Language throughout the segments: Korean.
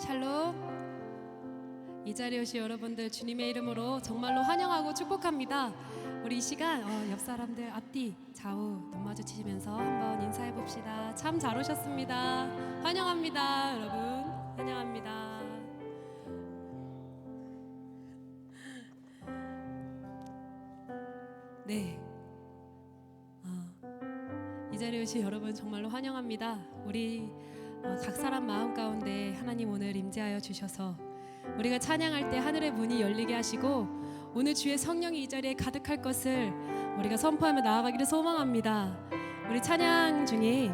샬롬. 이 자리에 오신 여러분들 주님의 이름으로 정말로 환영하고 축복합니다. 우리 이 시간 옆 사람들 앞뒤 좌우 눈 마주치시면서 한번 인사해 봅시다. 참 잘 오셨습니다. 환영합니다, 여러분. 환영합니다. 네. 이 자리에 오신 여러분 정말로 환영합니다. 우리 각 사람 마음 가운데 하나님 오늘 임재하여 주셔서 우리가 찬양할 때 하늘의 문이 열리게 하시고 오늘 주의 성령이 이 자리에 가득할 것을 우리가 선포하며 나아가기를 소망합니다. 우리 찬양 중에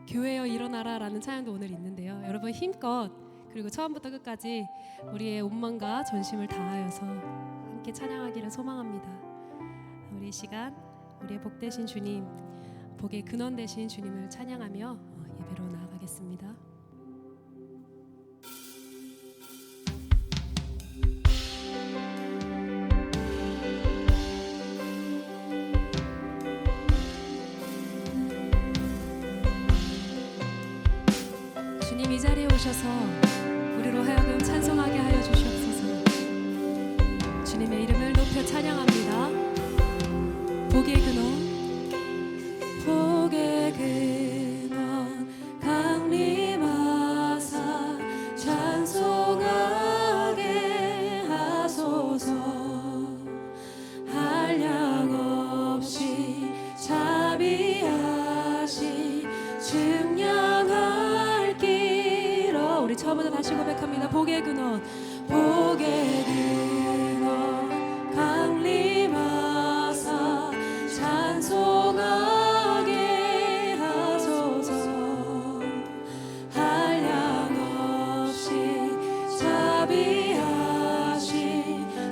교회여 일어나라 라는 찬양도 오늘 있는데요, 여러분 힘껏 그리고 처음부터 끝까지 우리의 온 마음과 전심을 다하여서 함께 찬양하기를 소망합니다. 우리 이 시간 우리의 복되신 주님, 복의 근원 되신 주님을 찬양하며 예배로 나아가겠습니다. 주님 이 자리에 오셔서 우리로 하여금 찬송하게 하여 주시옵소서. 주님의 이름을 높여 찬양합니다. 복의 근원, 복의 근원 강림하사 찬송하게 하소서. 한량 없이 자비하시 증량할 길어. 우리 처음부터 다시 고백합니다. 복의 근원, 복의 근원 강림하사 찬송하게 하소서. 한량 없이 자비하시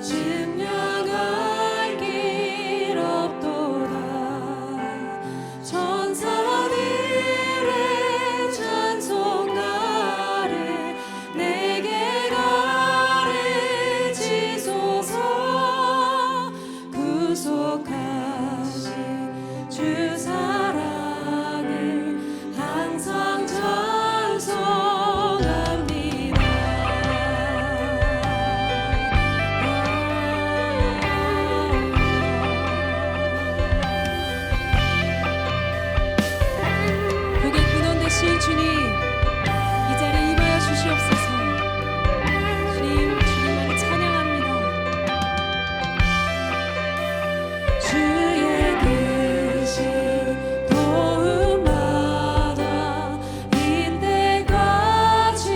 증량할 길 없도다. 천사들의 찬송가를 내게 가르치소서. 구속하신 주 사랑을 항상 찬송합니다. 복의 근원 되신 주님, 이 자리에 임하여 주시옵소서. 주님만을 찬양합니다. 주의 크신 도움받아 이때까지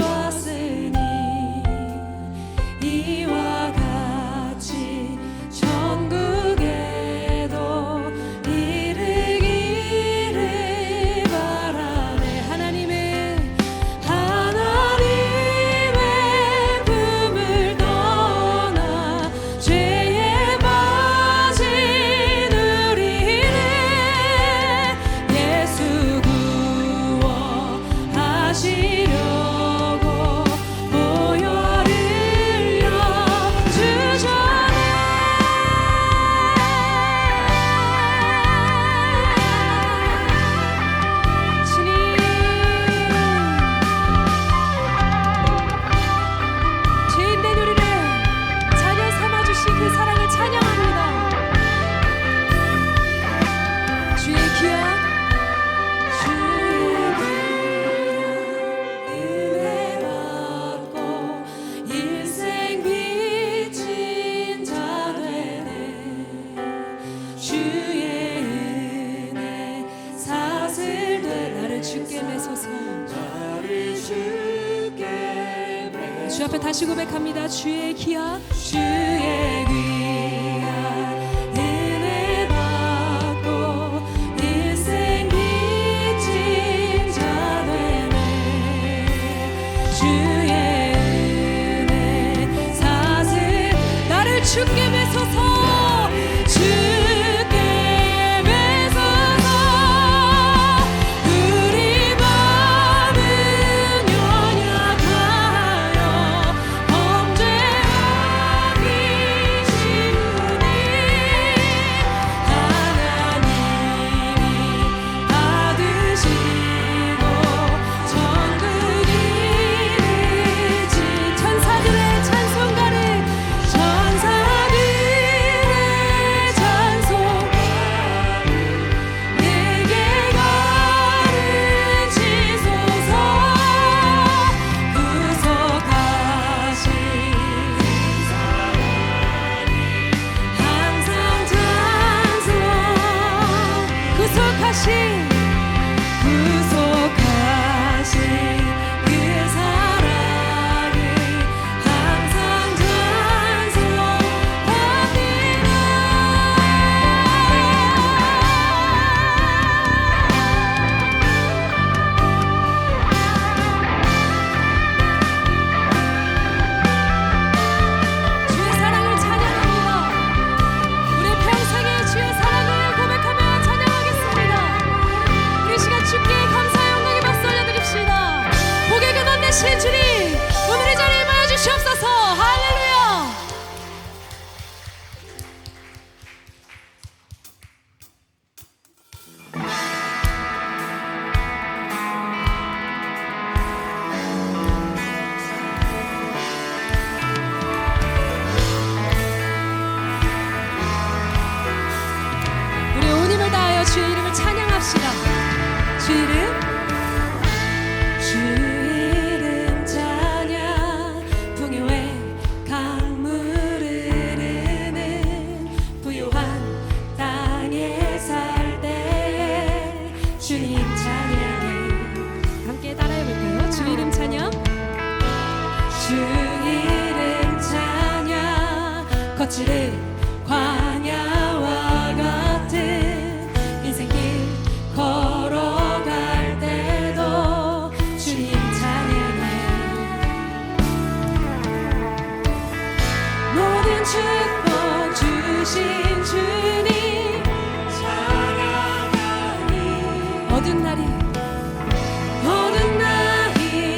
왔으니 이와 같이 천국에도 이르기를 바라네. 하나님의 품을 떠나 죄에 빠진 우리를 예수 구원하시려고 보혈을 흘려주셨네. 주님, 죄인된 우리를 자녀 삼아주신 그 사랑을 찬양합니다. 주의 귀한 은혜 받고 일생 빚진 자 되네. 주의 은혜 사슬돼 나를 주께 매소서. 주 앞에 다시 고백합니다. 주의 귀한 은혜 받고 일생 빚진 자 되네. 주의 은혜 사슬 나를 주께 매소서. 주께 매소서. 우리 마음은 연약하여 범죄하기 주 이름 찬양 풍요의 강물 흐르는 부요한 땅에 살 때에 주님 찬양해. 함께 따라해볼까요? 주 이름 찬양. 주 이름 찬양. 거칠은 광야와 같은 인생길 걸어갈 때도 주님 찬양해. 모든 축복 주신 주님 찬양하니. 모든 날이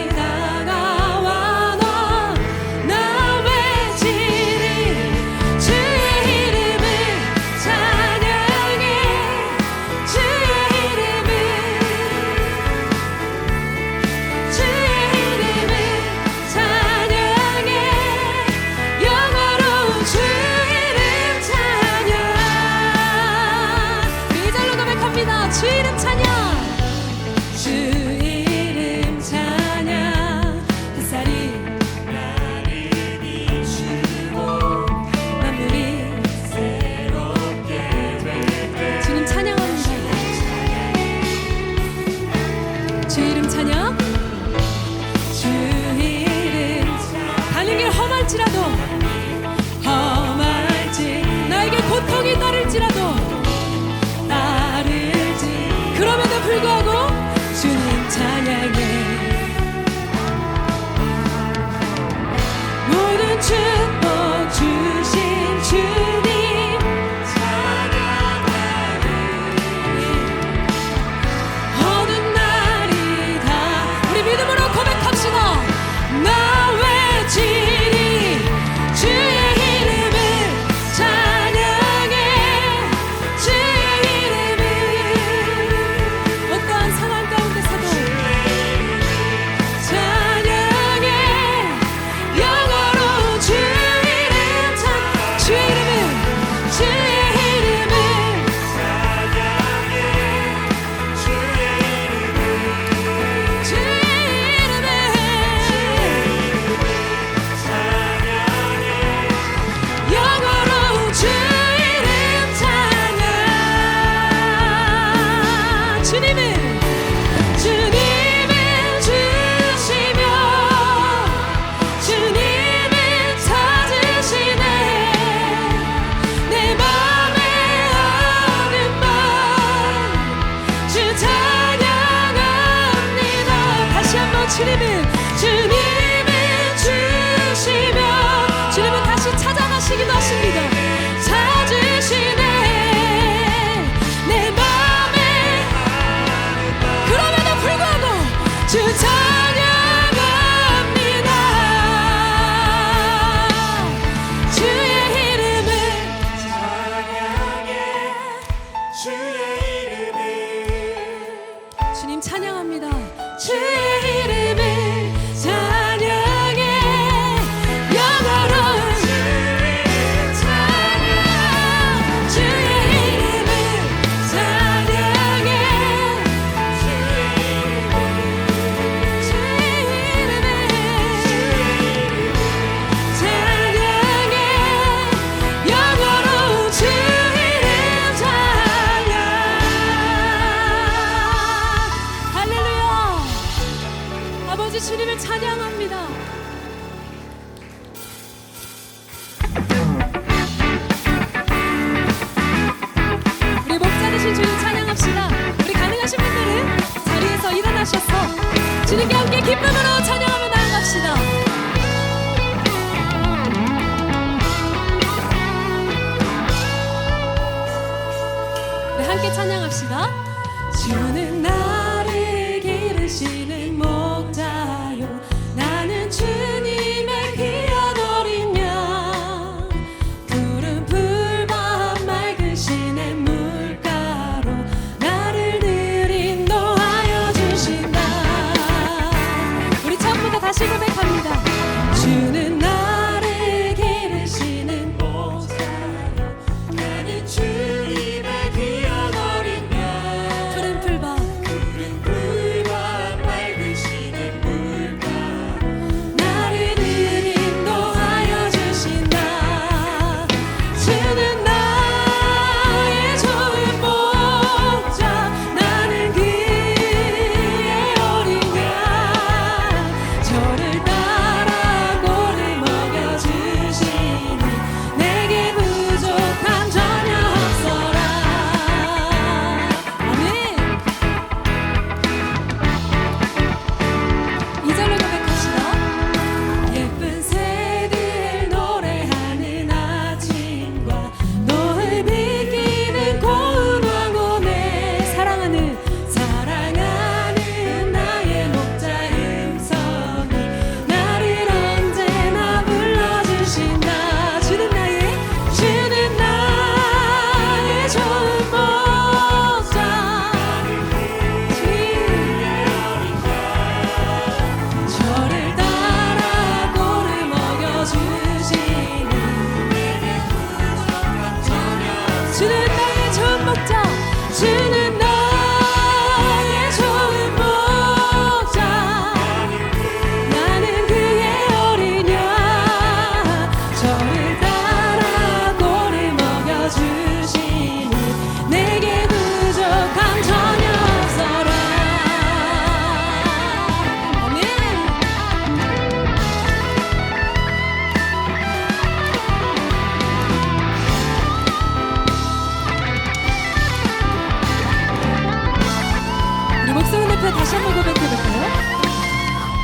다가와 나 외치리. 주의 이름을 찬양해. 주의 이름을 찬양해. 영원로운 주 이름 찬양. 이 절로 고백합니다. 주 이름 찬양. 주 이름 찬양. 햇살이 나를 비추고 만물이 새롭게 될 때 주님 찬양합니다. 주 이름 찬양. 주 이름 가는 길 험할지라도 나에게 고통이 따를지라도 그럼에도 불구하고 주님 찬양해. 모든 축복 주신 주님 찬양하리. 어느 날이 다 우리 믿음으로 고백합시다. 나 외치리. 주의 이름을 찬양해. 주의 이름을 어떠한 상황 가운데서도 찬양해. 영원로운 주 이름 주의 이름을 찬양해. 주의 이름을 영원로운 주 이름 찬양. 주님을 주시며 주님을 찾으시네. 내 맘에 아는 맘 주 찬양합니다. 다시 한번 주님을 주시며 주님은 다시 찾아가시기도 하십니다. 찾으시네. 내 맘에 그럼에도 불구하고 주 찬양합니다. 주의 이름을 찬양해. 주의 이름을 주님 찬양합니다. 주의 이름을 찬양해. 영원로운 주의 이름을 찬양해. 영원로운 주 이름 찬양. 할렐루야. 아버지 주님을 찬양합니다. 우리 목자 되신 주님 찬양합시다. 우리 가능하신 분들은 자리에서 일어나셔서 주님께 함께 기쁨으로 찬양하며 나아갑시다. 네, 함께 찬양합시다. 주는 나를 기르시는 목자요. 나는 주 앞에 다시 한번 고백해볼까요?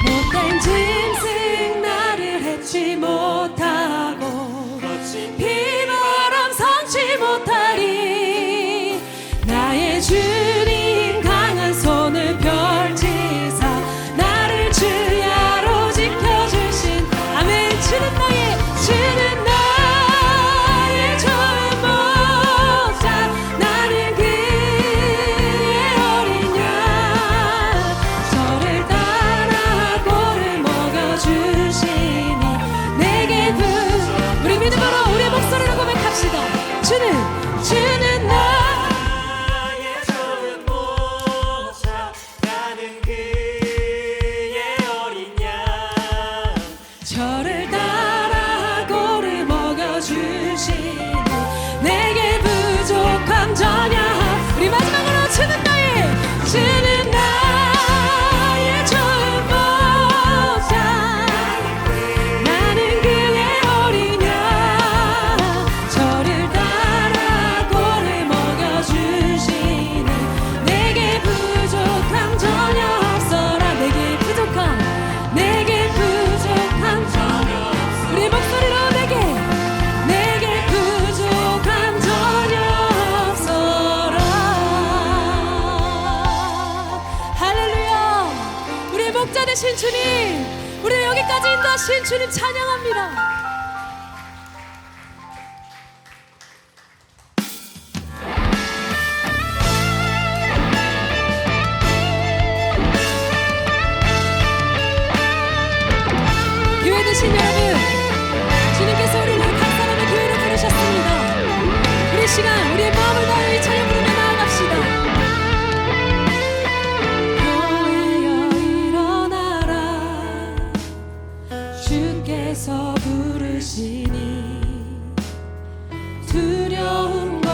못된 짐승 나를 해치 못하고 비바람 삼지 못하리. 나의 주님 강한 손을 펼치사 나를 주야로 지켜주신 아멘. 주는 나의 좋은 목자 나는 그의 어린 양. 저를 따라 꼴을 먹여주시니 내게 우리 믿음으로 우리의 목소리로 고백합시다. 주는 나의 좋은 목자 나는 그의 어린 양. 저를 따라 꼴을 먹여주시니 내게 부족함 전혀. 우리 마지막으로 주는 나의 좋은 목자 나는 그의 어린 양. 저를 따라 꼴을 먹여주시니 내게 부족함 전혀 없어라. 내게 부족함 전혀 없어. 우리 목소리로 내게 부족함 전혀 없어라. 할렐루야. 우리 목자 되신 주님, 우리 여기까지 인도하신 주님 찬양합니다. 교회 되신 여러분, 주님께서 우리를 각 사람의 교회로 부르셨습니다. 우리 시간 우리의 마음을 다해 찬양 부르며 나아갑시다. 교회여 일어나라. 주께서 부르시니 두려움과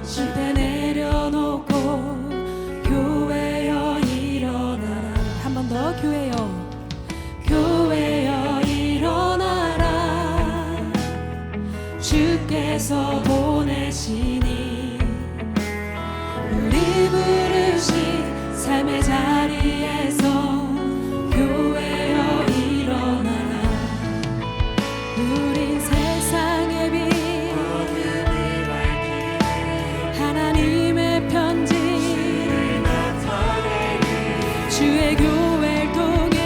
실패 내려놓고 교회여 일어나라. 한 번 더 교회여 일어나라. 주께서 보내시니 우리 부르신 삶의 자리에서 교회여 일어나라. 우린 세상의 빛 하나님의 편지 주의 교회를 통해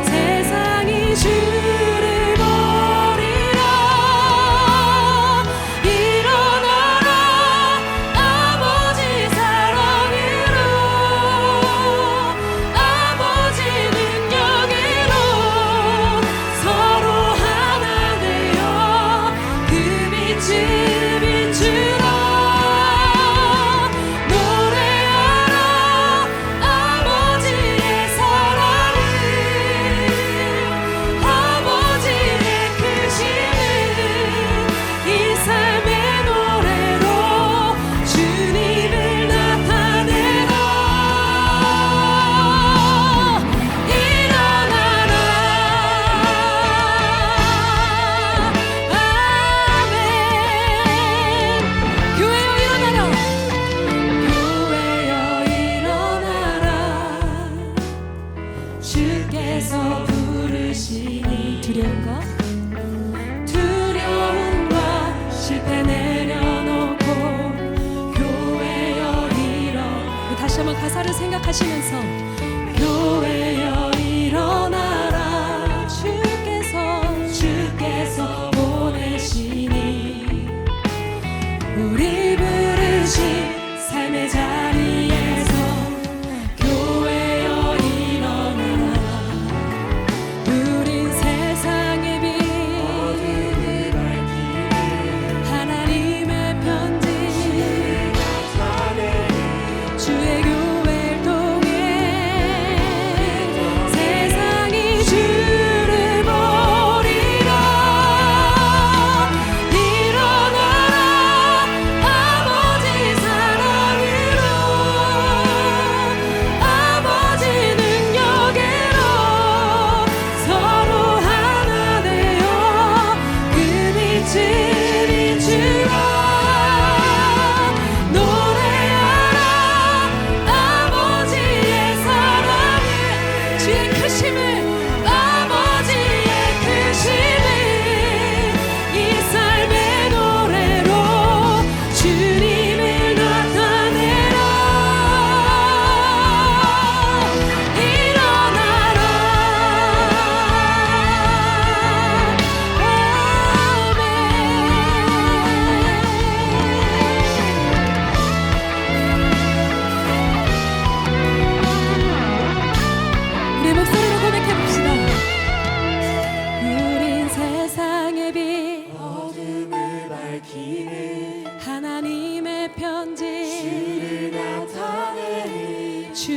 세상이 주를 버리라. 일어나라 아버지 사랑으로 아버지 능력으로 서로 하나 되어 그 빛을 비추라. 노래하라 아버지의 사랑을 아버지의 크심을 이 삶의 노래로 주님을 나타내라. 일어나라. 아멘. 교회여 일어나라. 교회여 일어나라. 주께서 부르시니 두려움과 실패 내려놓고 교회여 일어나. 다시 한번 가사를 생각하시면서 교회여 일어나라. 주께서 보내시니 우리 부르신 삶의 자리에서 교회여 일어나라. 우린 세상의 빛 하나님의 편지 주의 교회를 통해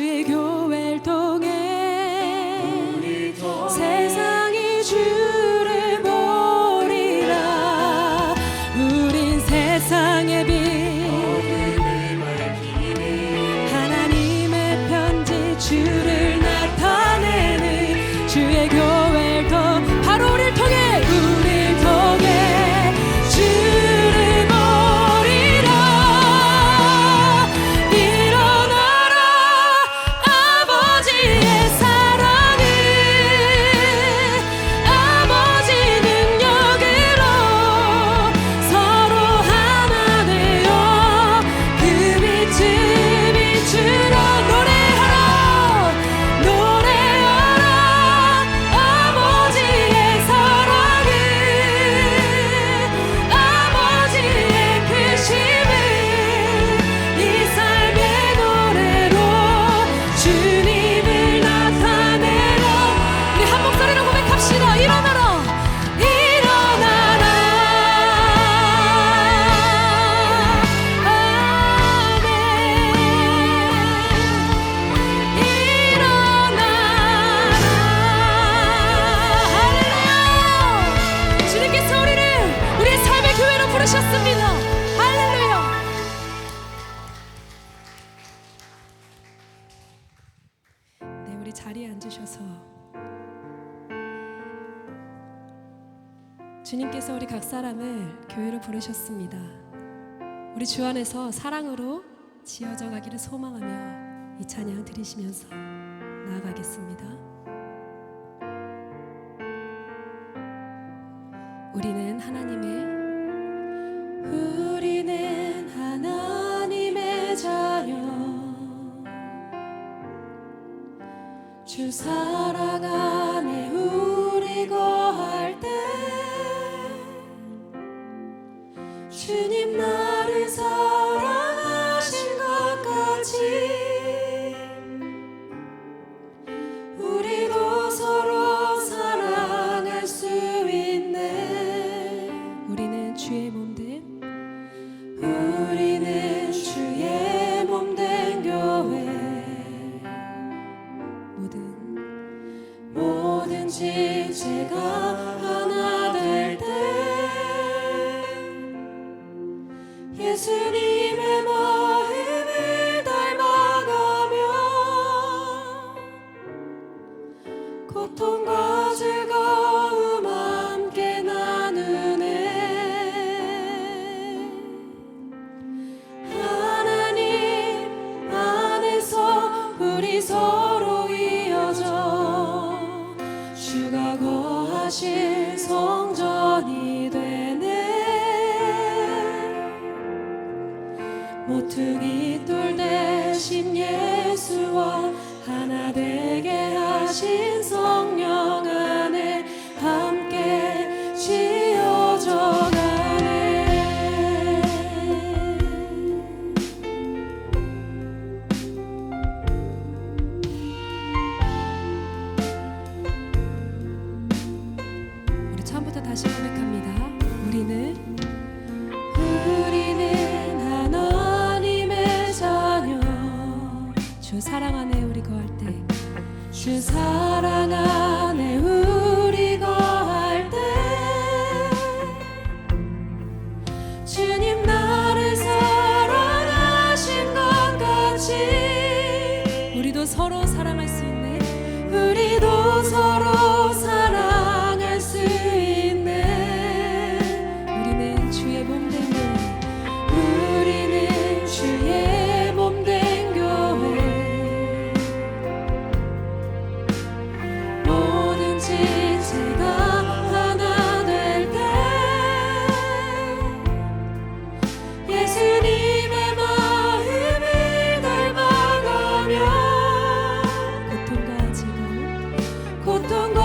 주의 교회를 통해 세상이 주를 보리라. 우린 세상의 빛 하나님의 편지 주를 나타내는 주의 교회를 통해 바로 우리를 통해 주를 보리라. 일어나라 아버지의 사랑을 아버지 능력으로 서로 하나 되어 그 빛을 비추러 노래하라 아버지의 사랑을 아버지의 크심을 이 삶의 노래로 주님을 나타내라. 우리 한 목소리로 고백합시다. 일어나라 일어나라. 아멘. 일어나라. 할렐루야. 주님께서 우리를 우리의 삶의 교회로 부르셨습니다. 할렐루야. 네, 우리 자리에 앉으셔서 주님께서 우리 각 사람을 교회로 부르셨습니다. 우리 주 안에서 사랑으로 지어져 가기를 소망하며 이 찬양 드리시면서 나아가겠습니다. 우리는 하나님의 자녀 주 사랑 안에 우리 거할 때 주님 나를 사랑하신 것 같이 우리도 서로 사랑할 수 있네. 우리는 주의 몸된 교회 모든 지체가 하나 될 때 예수님의 마음을 닮아가며 고통과 즐거움 함께 나누네. 하나님 안에서 우리 서로 이어져 주가 거하실 성전이 되네. 모퉁이 돌 대신 예수와 하나 되게 하신 성령 안에 함께 지어져 가네. 우리 처음부터 다시 고백합니다. 우리는 하나님의 자녀 주 사랑 안에 우리 거할 때 주 사랑 안에 우리 거할 때 주님 나를 사랑하신 것 같이 우리도 서로 사랑할 수 있네. 우리도 서로 사랑할 수 있네. 우리는 주의 몸된 교회 우리는 주의 몸된 교회 모든 지체가 하나 될 때 예수님의 마음을 닮아가며 고통과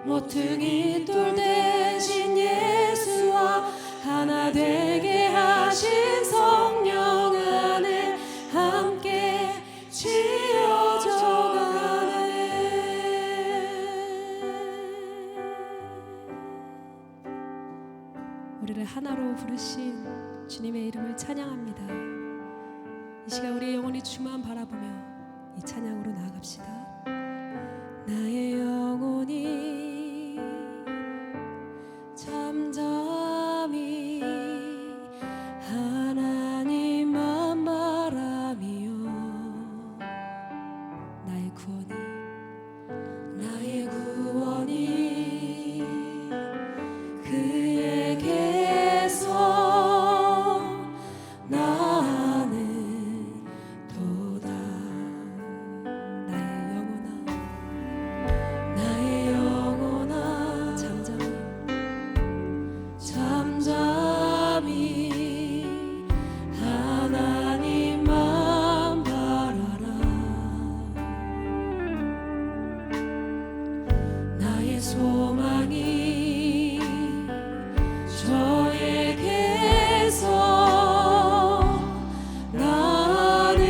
모퉁이 돌 대신 예수와 하나 되게 하신 성령 안에 함께 지어져 가네. 우리를 하나로 부르신 주님의 이름을 찬양합니다. 이 시간 우리의 영혼이 주만 바라보며 이 찬양으로 나아갑시다. 나의 영혼이 잠잠히 하나님만 바라며 나의 구원이 그에게서 나는 도다. 나의 영혼아 잠잠히 하나님만 바라라. 나의 소망이 저에게서 나는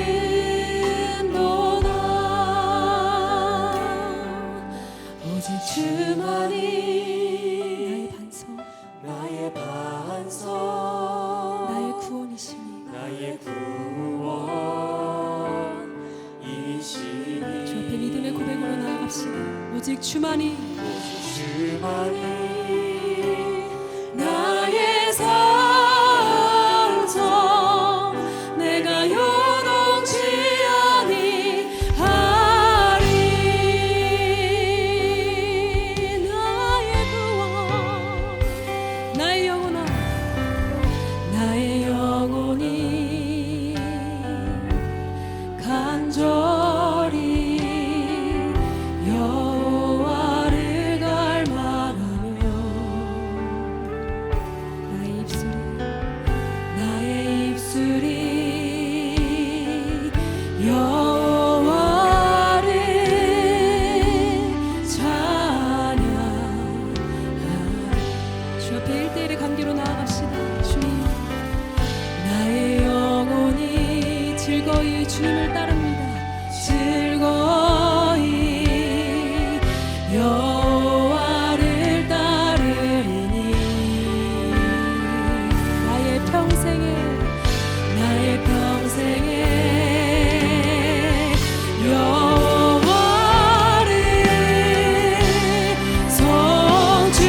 도다. 오직 주만이 나의 반석 나의 구원이시니 주 앞에 믿음의 고백으로 나아갑시다. 오직 주만이 나의 산성 내가 요동치 아니하리. 나의 구원 나의 영혼아 나의 영혼이 간절히 여호와를 갈망하며 나의 입술이 여호와를 찬양하리. 주 앞에 1대1의 관계로 나아갑시다. 주님 나의 영혼이 즐거이 주님을 따릅니다. 즐거이 여호와를 따르리니 나의 평생에 여호와를 송축하리.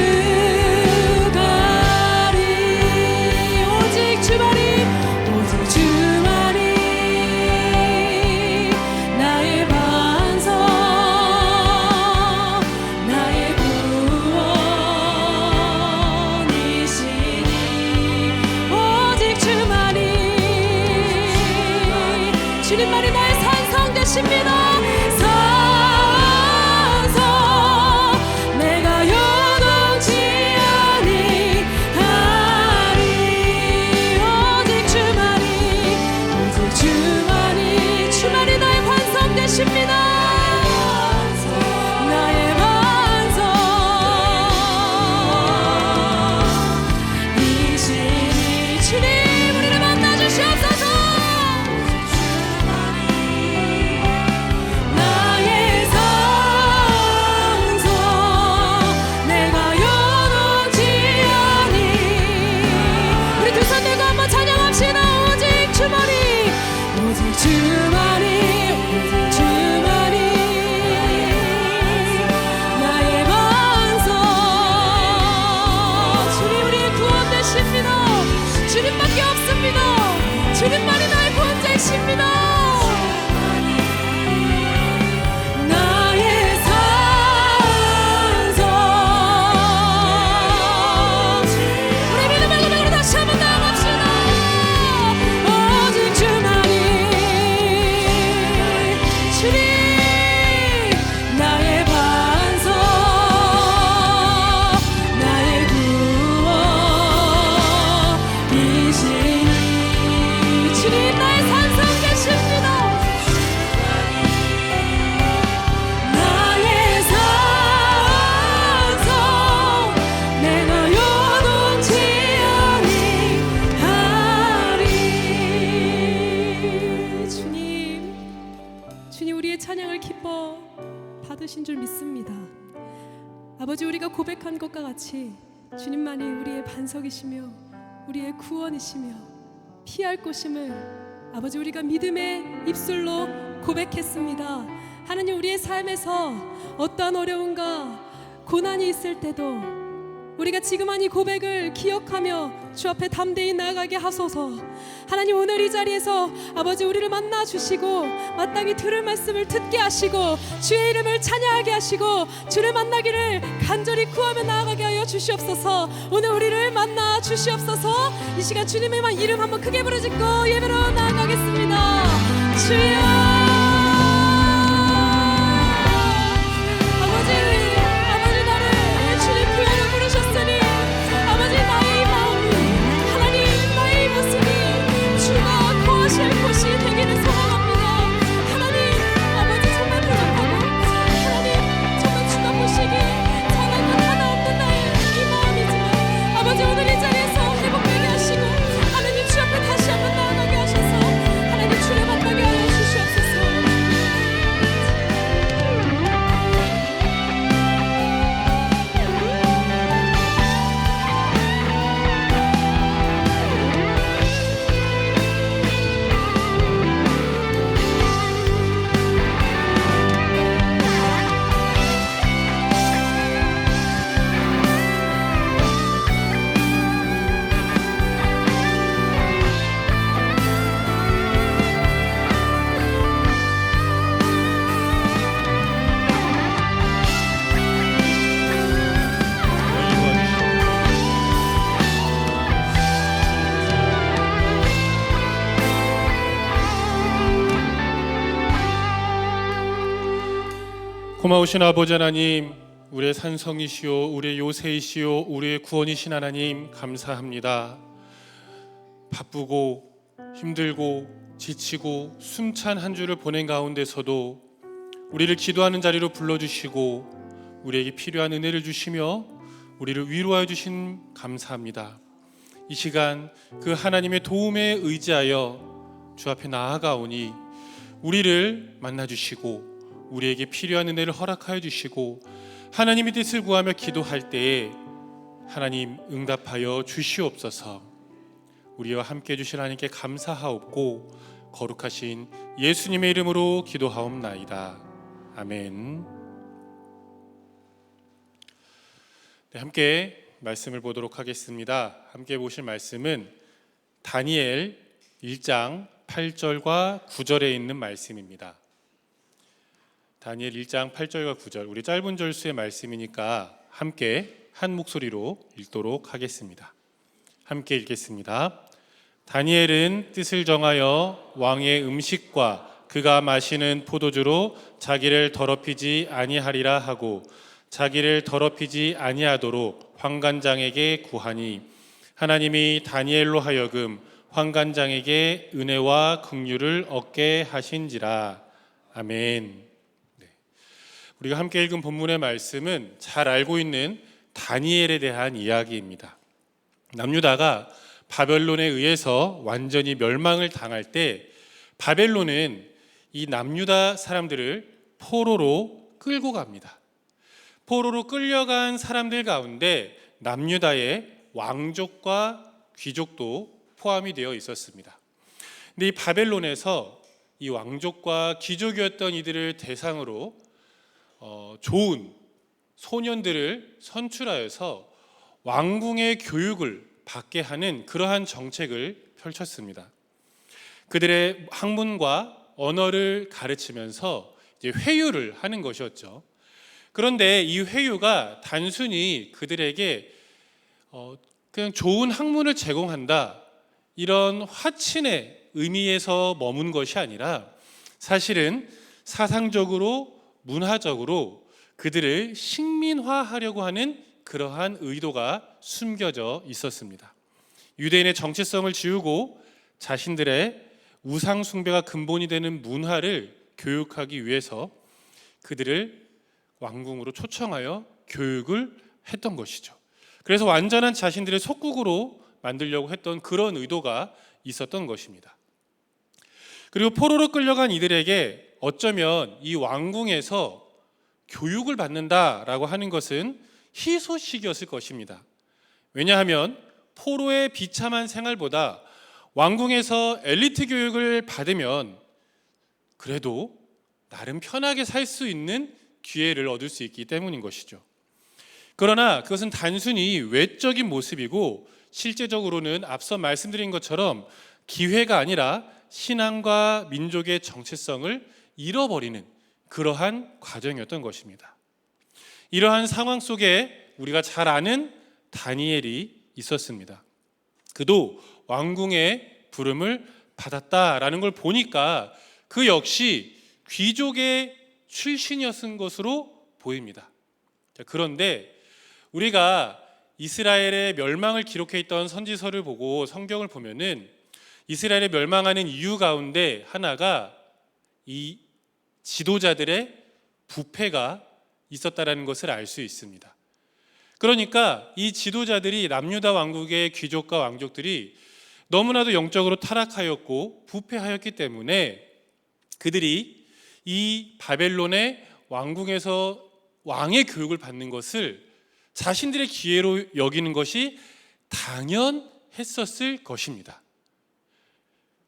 오직 주만이 아버지, 우리가 고백한 것과 같이 주님만이 우리의 반석이시며 우리의 구원이시며 피할 곳임을 아버지 우리가 믿음의 입술로 고백했습니다. 하나님, 우리의 삶에서 어떠한 어려움과 고난이 있을 때도 우리가 지금 한 이 고백을 기억하며 주 앞에 담대히 나아가게 하소서. 하나님, 오늘 이 자리에서 아버지 우리를 만나 주시고 마땅히 들을 말씀을 듣게 하시고 주의 이름을 찬양하게 하시고 주를 만나기를 간절히 구하며 나아가게 하여 주시옵소서. 오늘 우리를 만나 주시옵소서. 이 시간 주님의 이름 한번 크게 부르짖고 예배로 나아가겠습니다. 주여, 고마우신 아버지 하나님, 우리의 산성이시오, 우리의 요새이시오, 우리의 구원이신 하나님 감사합니다. 바쁘고 힘들고 지치고 숨찬 한 주를 보낸 가운데서도 우리를 기도하는 자리로 불러주시고 우리에게 필요한 은혜를 주시며 우리를 위로하여 주신 감사합니다. 이 시간 그 하나님의 도움에 의지하여 주 앞에 나아가오니 우리를 만나주시고 우리에게 필요한 은혜를 허락하여 주시고 하나님의 뜻을 구하며 기도할 때에 하나님 응답하여 주시옵소서. 우리와 함께 해주실 하나님께 감사하옵고 거룩하신 예수님의 이름으로 기도하옵나이다. 아멘. 네, 함께 말씀을 보도록 하겠습니다. 함께 보실 말씀은 다니엘 1장 8절과 9절에 있는 말씀입니다. 다니엘 1장 8절과 9절, 우리 짧은 절수의 말씀이니까 함께 한 목소리로 읽도록 하겠습니다. 함께 읽겠습니다. 다니엘은 뜻을 정하여 왕의 음식과 그가 마시는 포도주로 자기를 더럽히지 아니하리라 하고 자기를 더럽히지 아니하도록 환관장에게 구하니 하나님이 다니엘로 하여금 환관장에게 은혜와 긍휼을 얻게 하신지라. 아멘. 우리가 함께 읽은 본문의 말씀은 잘 알고 있는 다니엘에 대한 이야기입니다. 남유다가 바벨론에 의해서 완전히 멸망을 당할 때 바벨론은 이 남유다 사람들을 포로로 끌고 갑니다. 포로로 끌려간 사람들 가운데 남유다의 왕족과 귀족도 포함이 되어 있었습니다. 근데 이 바벨론에서 이 왕족과 귀족이었던 이들을 대상으로 좋은 소년들을 선출하여서 왕궁의 교육을 받게 하는 그러한 정책을 펼쳤습니다. 그들의 학문과 언어를 가르치면서 이제 회유를 하는 것이었죠. 그런데 이 회유가 단순히 그들에게 그냥 좋은 학문을 제공한다, 이런 화친의 의미에서 머문 것이 아니라 사실은 사상적으로 문화적으로 그들을 식민화하려고 하는 그러한 의도가 숨겨져 있었습니다. 유대인의 정체성을 지우고 자신들의 우상 숭배가 근본이 되는 문화를 교육하기 위해서 그들을 왕궁으로 초청하여 교육을 했던 것이죠. 그래서 완전한 자신들의 속국으로 만들려고 했던 그런 의도가 있었던 것입니다. 그리고 포로로 끌려간 이들에게 어쩌면 이 왕궁에서 교육을 받는다라고 하는 것은 희소식이었을 것입니다. 왜냐하면 포로의 비참한 생활보다 왕궁에서 엘리트 교육을 받으면 그래도 나름 편하게 살 수 있는 기회를 얻을 수 있기 때문인 것이죠. 그러나 그것은 단순히 외적인 모습이고 실제적으로는 앞서 말씀드린 것처럼 기회가 아니라 신앙과 민족의 정체성을 잃어버리는 그러한 과정이었던 것입니다. 이러한 상황 속에 우리가 잘 아는 다니엘이 있었습니다. 그도 왕궁의 부름을 받았다라는 걸 보니까 그 역시 귀족의 출신이었은 것으로 보입니다. 그런데 우리가 이스라엘의 멸망을 기록해 있던 선지서를 보고 성경을 보면은 이스라엘의 멸망하는 이유 가운데 하나가 이 지도자들의 부패가 있었다라는 것을 알 수 있습니다. 그러니까 이 지도자들이 남유다 왕국의 귀족과 왕족들이 너무나도 영적으로 타락하였고 부패하였기 때문에 그들이 이 바벨론의 왕궁에서 왕의 교육을 받는 것을 자신들의 기회로 여기는 것이 당연했었을 것입니다.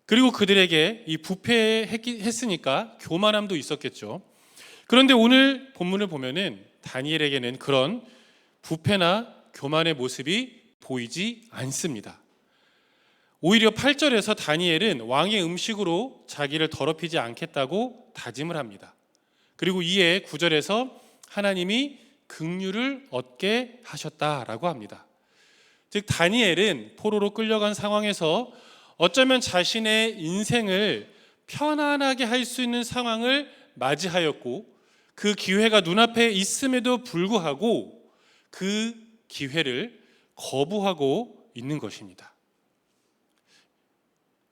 그리고 그들에게 이 부패했으니까 교만함도 있었겠죠. 그런데 오늘 본문을 보면은 다니엘에게는 그런 부패나 교만의 모습이 보이지 않습니다. 오히려 8절에서 다니엘은 왕의 음식으로 자기를 더럽히지 않겠다고 다짐을 합니다. 그리고 이에 9절에서 하나님이 긍휼을 얻게 하셨다라고 합니다. 즉 다니엘은 포로로 끌려간 상황에서 어쩌면 자신의 인생을 편안하게 할 수 있는 상황을 맞이하였고 그 기회가 눈앞에 있음에도 불구하고 그 기회를 거부하고 있는 것입니다.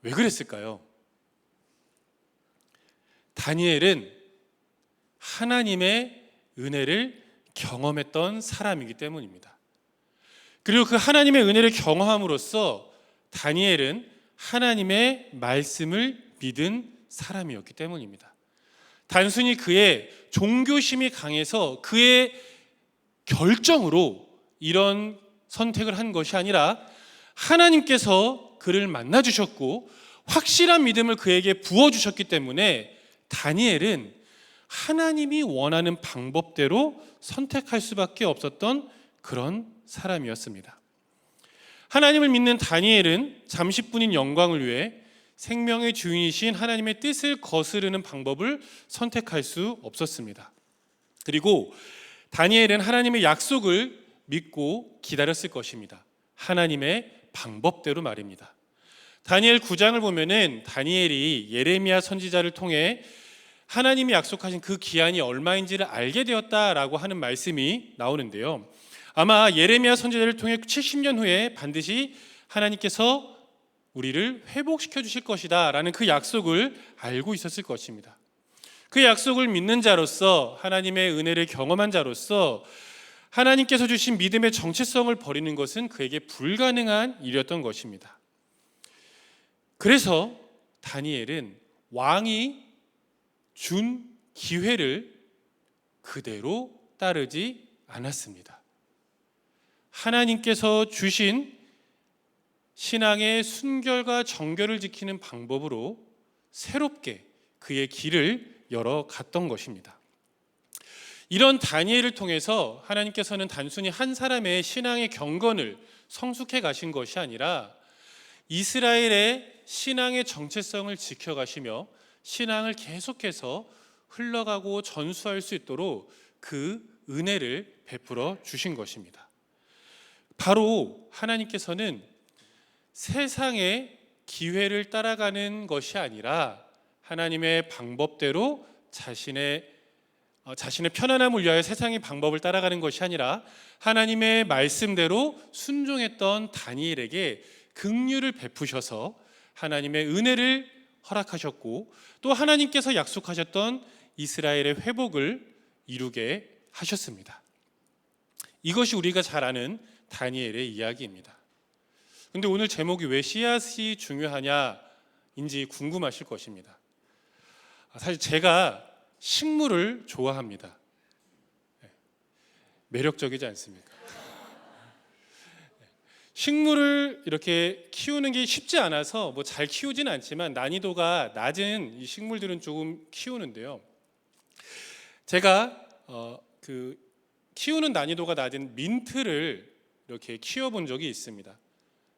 왜 그랬을까요? 다니엘은 하나님의 은혜를 경험했던 사람이기 때문입니다. 그리고 그 하나님의 은혜를 경험함으로써 다니엘은 하나님의 말씀을 믿은 사람이었기 때문입니다. 단순히 그의 종교심이 강해서 그의 결정으로 이런 선택을 한 것이 아니라 하나님께서 그를 만나 주셨고 확실한 믿음을 그에게 부어 주셨기 때문에 다니엘은 하나님이 원하는 방법대로 선택할 수밖에 없었던 그런 사람이었습니다. 하나님을 믿는 다니엘은 잠시뿐인 영광을 위해 생명의 주인이신 하나님의 뜻을 거스르는 방법을 선택할 수 없었습니다. 그리고 다니엘은 하나님의 약속을 믿고 기다렸을 것입니다. 하나님의 방법대로 말입니다. 다니엘 9장을 보면은 다니엘이 예레미야 선지자를 통해 하나님이 약속하신 그 기한이 얼마인지를 알게 되었다라고 하는 말씀이 나오는데요. 아마 예레미야 선지자를 통해 70년 후에 반드시 하나님께서 우리를 회복시켜 주실 것이다 라는 그 약속을 알고 있었을 것입니다. 그 약속을 믿는 자로서 하나님의 은혜를 경험한 자로서 하나님께서 주신 믿음의 정체성을 버리는 것은 그에게 불가능한 일이었던 것입니다. 그래서 다니엘은 왕이 준 기회를 그대로 따르지 않았습니다. 하나님께서 주신 신앙의 순결과 정결을 지키는 방법으로 새롭게 그의 길을 열어갔던 것입니다. 이런 다니엘을 통해서 하나님께서는 단순히 한 사람의 신앙의 경건을 성숙해 가신 것이 아니라 이스라엘의 신앙의 정체성을 지켜가시며 신앙을 계속해서 흘러가고 전수할 수 있도록 그 은혜를 베풀어 주신 것입니다. 바로 하나님께서는 세상의 기회를 따라가는 것이 아니라 하나님의 방법대로 자신의 편안함을 위하여 세상의 방법을 따라가는 것이 아니라 하나님의 말씀대로 순종했던 다니엘에게 긍휼을 베푸셔서 하나님의 은혜를 허락하셨고 또 하나님께서 약속하셨던 이스라엘의 회복을 이루게 하셨습니다. 이것이 우리가 잘 아는 다니엘의 이야기입니다. 그런데 오늘 제목이 왜 씨앗이 중요하냐인지 궁금하실 것입니다. 사실 제가 식물을 좋아합니다. 매력적이지 않습니까? 식물을 이렇게 키우는 게 쉽지 않아서 뭐 잘 키우지는 않지만 난이도가 낮은 이 식물들은 조금 키우는데요. 제가 그 키우는 난이도가 낮은 민트를 이렇게 키워본 적이 있습니다.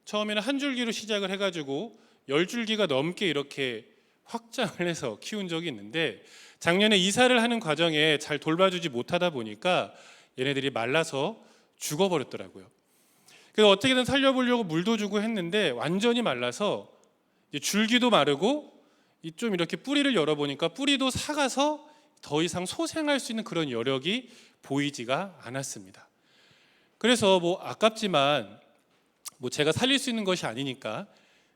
처음에는 한 줄기로 시작을 해가지고 10줄기가 넘게 이렇게 확장을 해서 키운 적이 있는데 작년에 이사를 하는 과정에 잘 돌봐주지 못하다 보니까 얘네들이 말라서 죽어버렸더라고요. 그래서 어떻게든 살려보려고 물도 주고 했는데 완전히 말라서 이제 줄기도 마르고 좀 이렇게 뿌리를 열어보니까 뿌리도 삭아서 더 이상 소생할 수 있는 그런 여력이 보이지가 않았습니다. 그래서 뭐 아깝지만 뭐 제가 살릴 수 있는 것이 아니니까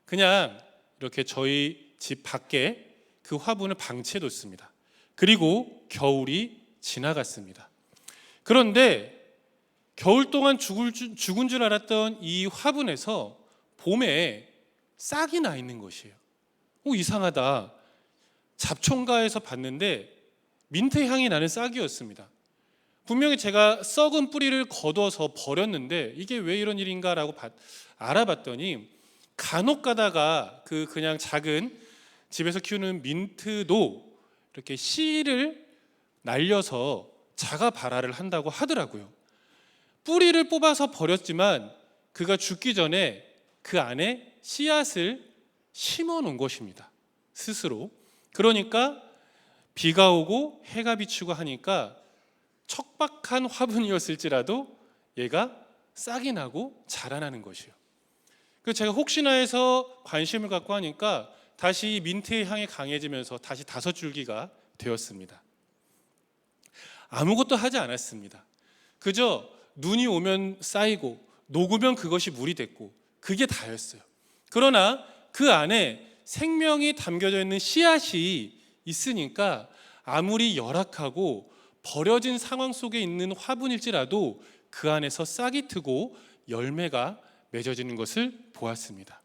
그냥 이렇게 저희 집 밖에 그 화분을 방치해 뒀습니다. 그리고 겨울이 지나갔습니다. 그런데 겨울 동안 죽은 줄 알았던 이 화분에서 봄에 싹이 나 있는 것이에요. 이상하다. 잡초인가에서 봤는데 민트 향이 나는 싹이었습니다. 분명히 제가 썩은 뿌리를 걷어서 버렸는데 이게 왜 이런 일인가라고 알아봤더니 간혹 가다가 그냥 작은 집에서 키우는 민트도 이렇게 씨를 날려서 자가 발화를 한다고 하더라고요. 뿌리를 뽑아서 버렸지만 그가 죽기 전에 그 안에 씨앗을 심어 놓은 것입니다. 스스로. 그러니까 비가 오고 해가 비추고 하니까 척박한 화분이었을지라도 얘가 싹이 나고 자라나는 것이요. 그래서 제가 혹시나 해서 관심을 갖고 하니까 다시 민트의 향이 강해지면서 다시 5줄기가 되었습니다. 아무것도 하지 않았습니다. 그저 눈이 오면 쌓이고 녹으면 그것이 물이 됐고 그게 다였어요. 그러나 그 안에 생명이 담겨져 있는 씨앗이 있으니까 아무리 열악하고 버려진 상황 속에 있는 화분일지라도 그 안에서 싹이 트고 열매가 맺어지는 것을 보았습니다.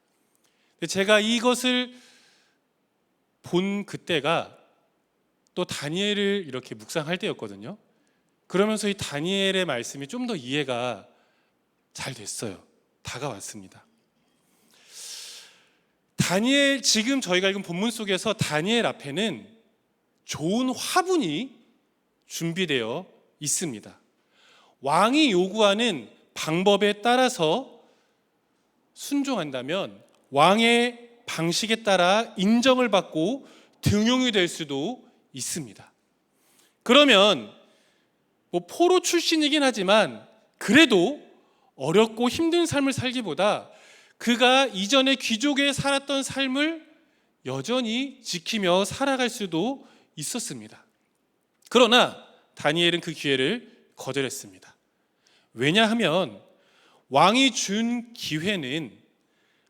제가 이것을 본 그때가 또 다니엘을 이렇게 묵상할 때였거든요. 그러면서 이 다니엘의 말씀이 좀 더 이해가 잘 됐어요. 다가왔습니다. 다니엘, 지금 저희가 읽은 본문 속에서 다니엘 앞에는 좋은 화분이 준비되어 있습니다. 왕이 요구하는 방법에 따라서 순종한다면 왕의 방식에 따라 인정을 받고 등용이 될 수도 있습니다. 그러면 뭐 포로 출신이긴 하지만 그래도 어렵고 힘든 삶을 살기보다 그가 이전에 귀족에 살았던 삶을 여전히 지키며 살아갈 수도 있었습니다. 그러나 다니엘은 그 기회를 거절했습니다. 왜냐하면 왕이 준 기회는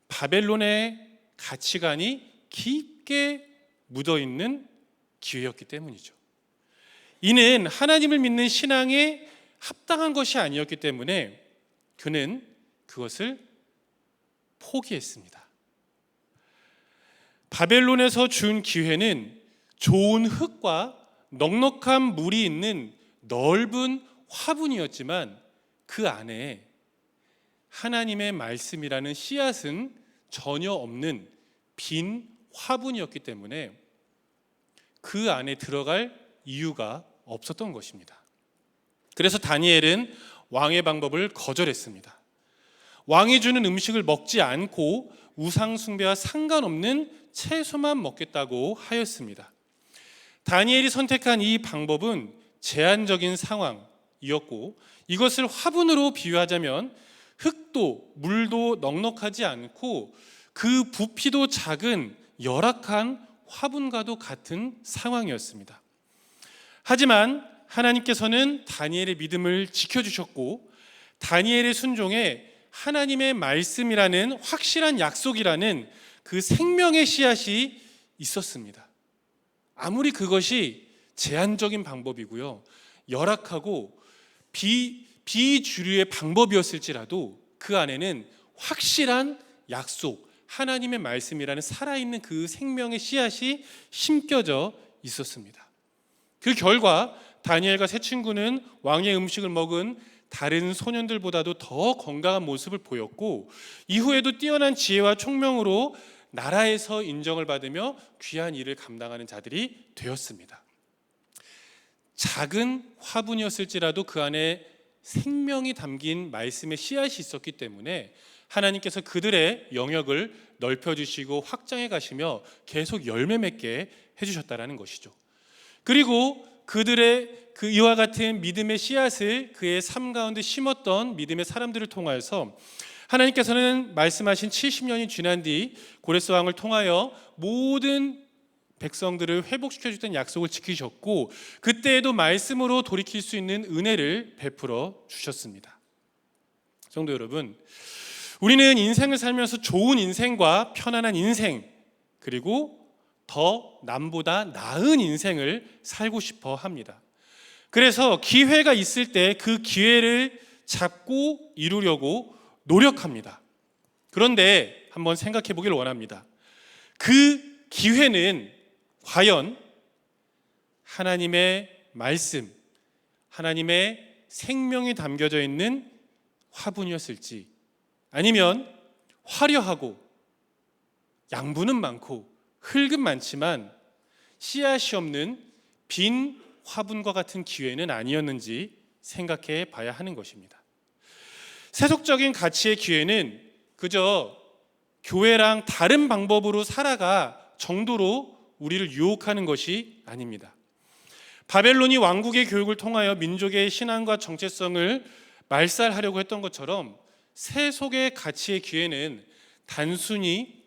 바벨론의 가치관이 깊게 묻어있는 기회였기 때문이죠. 이는 하나님을 믿는 신앙에 합당한 것이 아니었기 때문에 그는 그것을 포기했습니다. 바벨론에서 준 기회는 좋은 흙과 넉넉한 물이 있는 넓은 화분이었지만 그 안에 하나님의 말씀이라는 씨앗은 전혀 없는 빈 화분이었기 때문에 그 안에 들어갈 이유가 없었던 것입니다. 그래서 다니엘은 왕의 방법을 거절했습니다. 왕이 주는 음식을 먹지 않고 우상 숭배와 상관없는 채소만 먹겠다고 하였습니다. 다니엘이 선택한 이 방법은 제한적인 상황이었고 이것을 화분으로 비유하자면 흙도 물도 넉넉하지 않고 그 부피도 작은 열악한 화분과도 같은 상황이었습니다. 하지만 하나님께서는 다니엘의 믿음을 지켜주셨고 다니엘의 순종에 하나님의 말씀이라는 확실한 약속이라는 그 생명의 씨앗이 있었습니다. 아무리 그것이 제한적인 방법이고요, 열악하고 비주류의 방법이었을지라도 그 안에는 확실한 약속, 하나님의 말씀이라는 살아있는 그 생명의 씨앗이 심겨져 있었습니다. 그 결과 다니엘과 세 친구는 왕의 음식을 먹은 다른 소년들보다도 더 건강한 모습을 보였고 이후에도 뛰어난 지혜와 총명으로 나라에서 인정을 받으며 귀한 일을 감당하는 자들이 되었습니다. 작은 화분이었을지라도 그 안에 생명이 담긴 말씀의 씨앗이 있었기 때문에 하나님께서 그들의 영역을 넓혀주시고 확장해 가시며 계속 열매 맺게 해주셨다라는 것이죠. 그리고 그들의 이와 같은 믿음의 씨앗을 그의 삶 가운데 심었던 믿음의 사람들을 통하여서 하나님께서는 말씀하신 70년이 지난 뒤 고레스 왕을 통하여 모든 백성들을 회복시켜 주던 약속을 지키셨고 그때에도 말씀으로 돌이킬 수 있는 은혜를 베풀어 주셨습니다. 성도 여러분, 우리는 인생을 살면서 좋은 인생과 편안한 인생 그리고 더 남보다 나은 인생을 살고 싶어 합니다. 그래서 기회가 있을 때 그 기회를 잡고 이루려고 노력합니다. 그런데 한번 생각해 보길 원합니다. 그 기회는 과연 하나님의 말씀, 하나님의 생명이 담겨져 있는 화분이었을지 아니면 화려하고 양분은 많고 흙은 많지만 씨앗이 없는 빈 화분과 같은 기회는 아니었는지 생각해 봐야 하는 것입니다. 세속적인 가치의 기회는 그저 교회랑 다른 방법으로 살아가 정도로 우리를 유혹하는 것이 아닙니다. 바벨론이 왕국의 교육을 통하여 민족의 신앙과 정체성을 말살하려고 했던 것처럼 세속의 가치의 기회는 단순히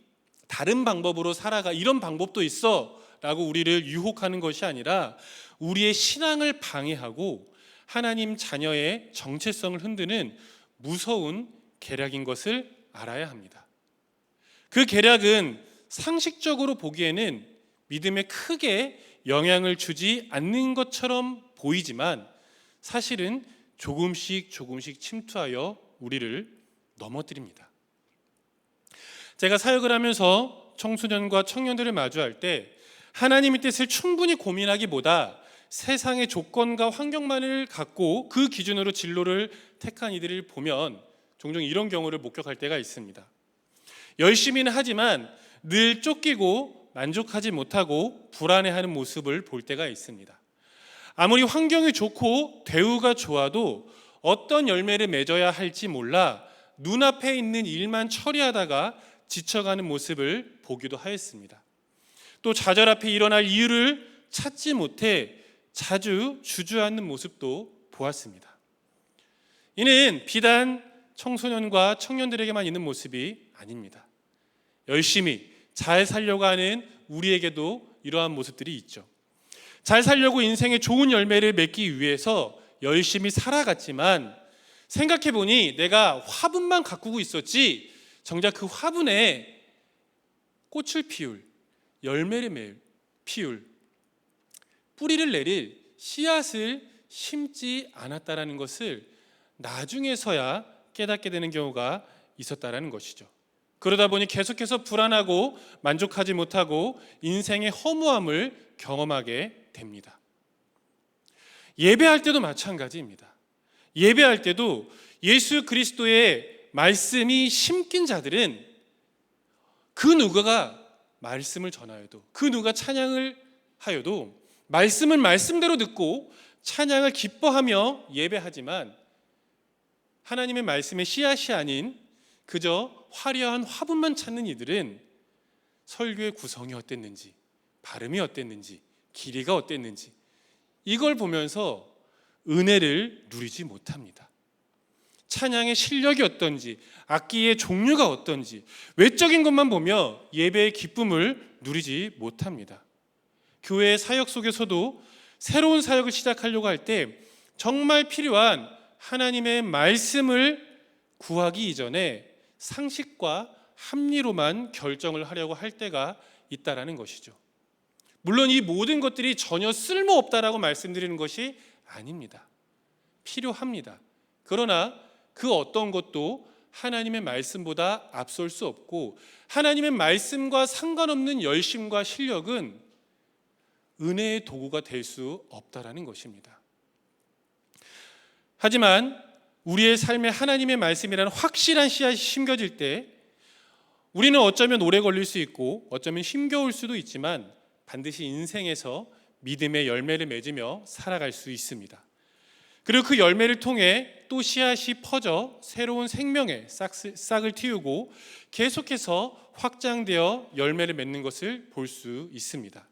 다른 방법으로 살아가 이런 방법도 있어 라고 우리를 유혹하는 것이 아니라 우리의 신앙을 방해하고 하나님 자녀의 정체성을 흔드는 무서운 계략인 것을 알아야 합니다. 그 계략은 상식적으로 보기에는 믿음에 크게 영향을 주지 않는 것처럼 보이지만 사실은 조금씩 침투하여 우리를 넘어뜨립니다. 제가 사역을 하면서 청소년과 청년들을 마주할 때 하나님의 뜻을 충분히 고민하기보다 세상의 조건과 환경만을 갖고 그 기준으로 진로를 택한 이들을 보면 종종 이런 경우를 목격할 때가 있습니다. 열심히는 하지만 늘 쫓기고 만족하지 못하고 불안해하는 모습을 볼 때가 있습니다. 아무리 환경이 좋고 대우가 좋아도 어떤 열매를 맺어야 할지 몰라 눈앞에 있는 일만 처리하다가 지쳐가는 모습을 보기도 하였습니다. 또 좌절 앞에 일어날 이유를 찾지 못해 자주 주저앉는 모습도 보았습니다. 이는 비단 청소년과 청년들에게만 있는 모습이 아닙니다. 열심히 잘 살려고 하는 우리에게도 이러한 모습들이 있죠. 잘 살려고 인생의 좋은 열매를 맺기 위해서 열심히 살아갔지만 생각해보니 내가 화분만 가꾸고 있었지 정작 그 화분에 꽃을 피울, 열매를 피울, 뿌리를 내릴 씨앗을 심지 않았다라는 것을 나중에서야 깨닫게 되는 경우가 있었다라는 것이죠. 그러다 보니 계속해서 불안하고 만족하지 못하고 인생의 허무함을 경험하게 됩니다. 예배할 때도 마찬가지입니다. 예배할 때도 예수 그리스도의 말씀이 심긴 자들은 그 누구가 말씀을 전하여도 그 누가 찬양을 하여도 말씀을 말씀대로 듣고 찬양을 기뻐하며 예배하지만 하나님의 말씀의 씨앗이 아닌 그저 화려한 화분만 찾는 이들은 설교의 구성이 어땠는지, 발음이 어땠는지, 길이가 어땠는지 이걸 보면서 은혜를 누리지 못합니다. 찬양의 실력이 어떤지, 악기의 종류가 어떤지 외적인 것만 보며 예배의 기쁨을 누리지 못합니다. 교회의 사역 속에서도 새로운 사역을 시작하려고 할 때 정말 필요한 하나님의 말씀을 구하기 이전에 상식과 합리로만 결정을 하려고 할 때가 있다라는 것이죠. 물론 이 모든 것들이 전혀 쓸모없다라고 말씀드리는 것이 아닙니다. 필요합니다. 그러나 그 어떤 것도 하나님의 말씀보다 앞설 수 없고 하나님의 말씀과 상관없는 열심과 실력은 은혜의 도구가 될 수 없다라는 것입니다. 하지만 우리의 삶에 하나님의 말씀이라는 확실한 씨앗이 심겨질 때 우리는 어쩌면 오래 걸릴 수 있고 어쩌면 힘겨울 수도 있지만 반드시 인생에서 믿음의 열매를 맺으며 살아갈 수 있습니다. 그리고 그 열매를 통해 또 씨앗이 퍼져 새로운 생명의 싹을 틔우고 계속해서 확장되어 열매를 맺는 것을 볼 수 있습니다.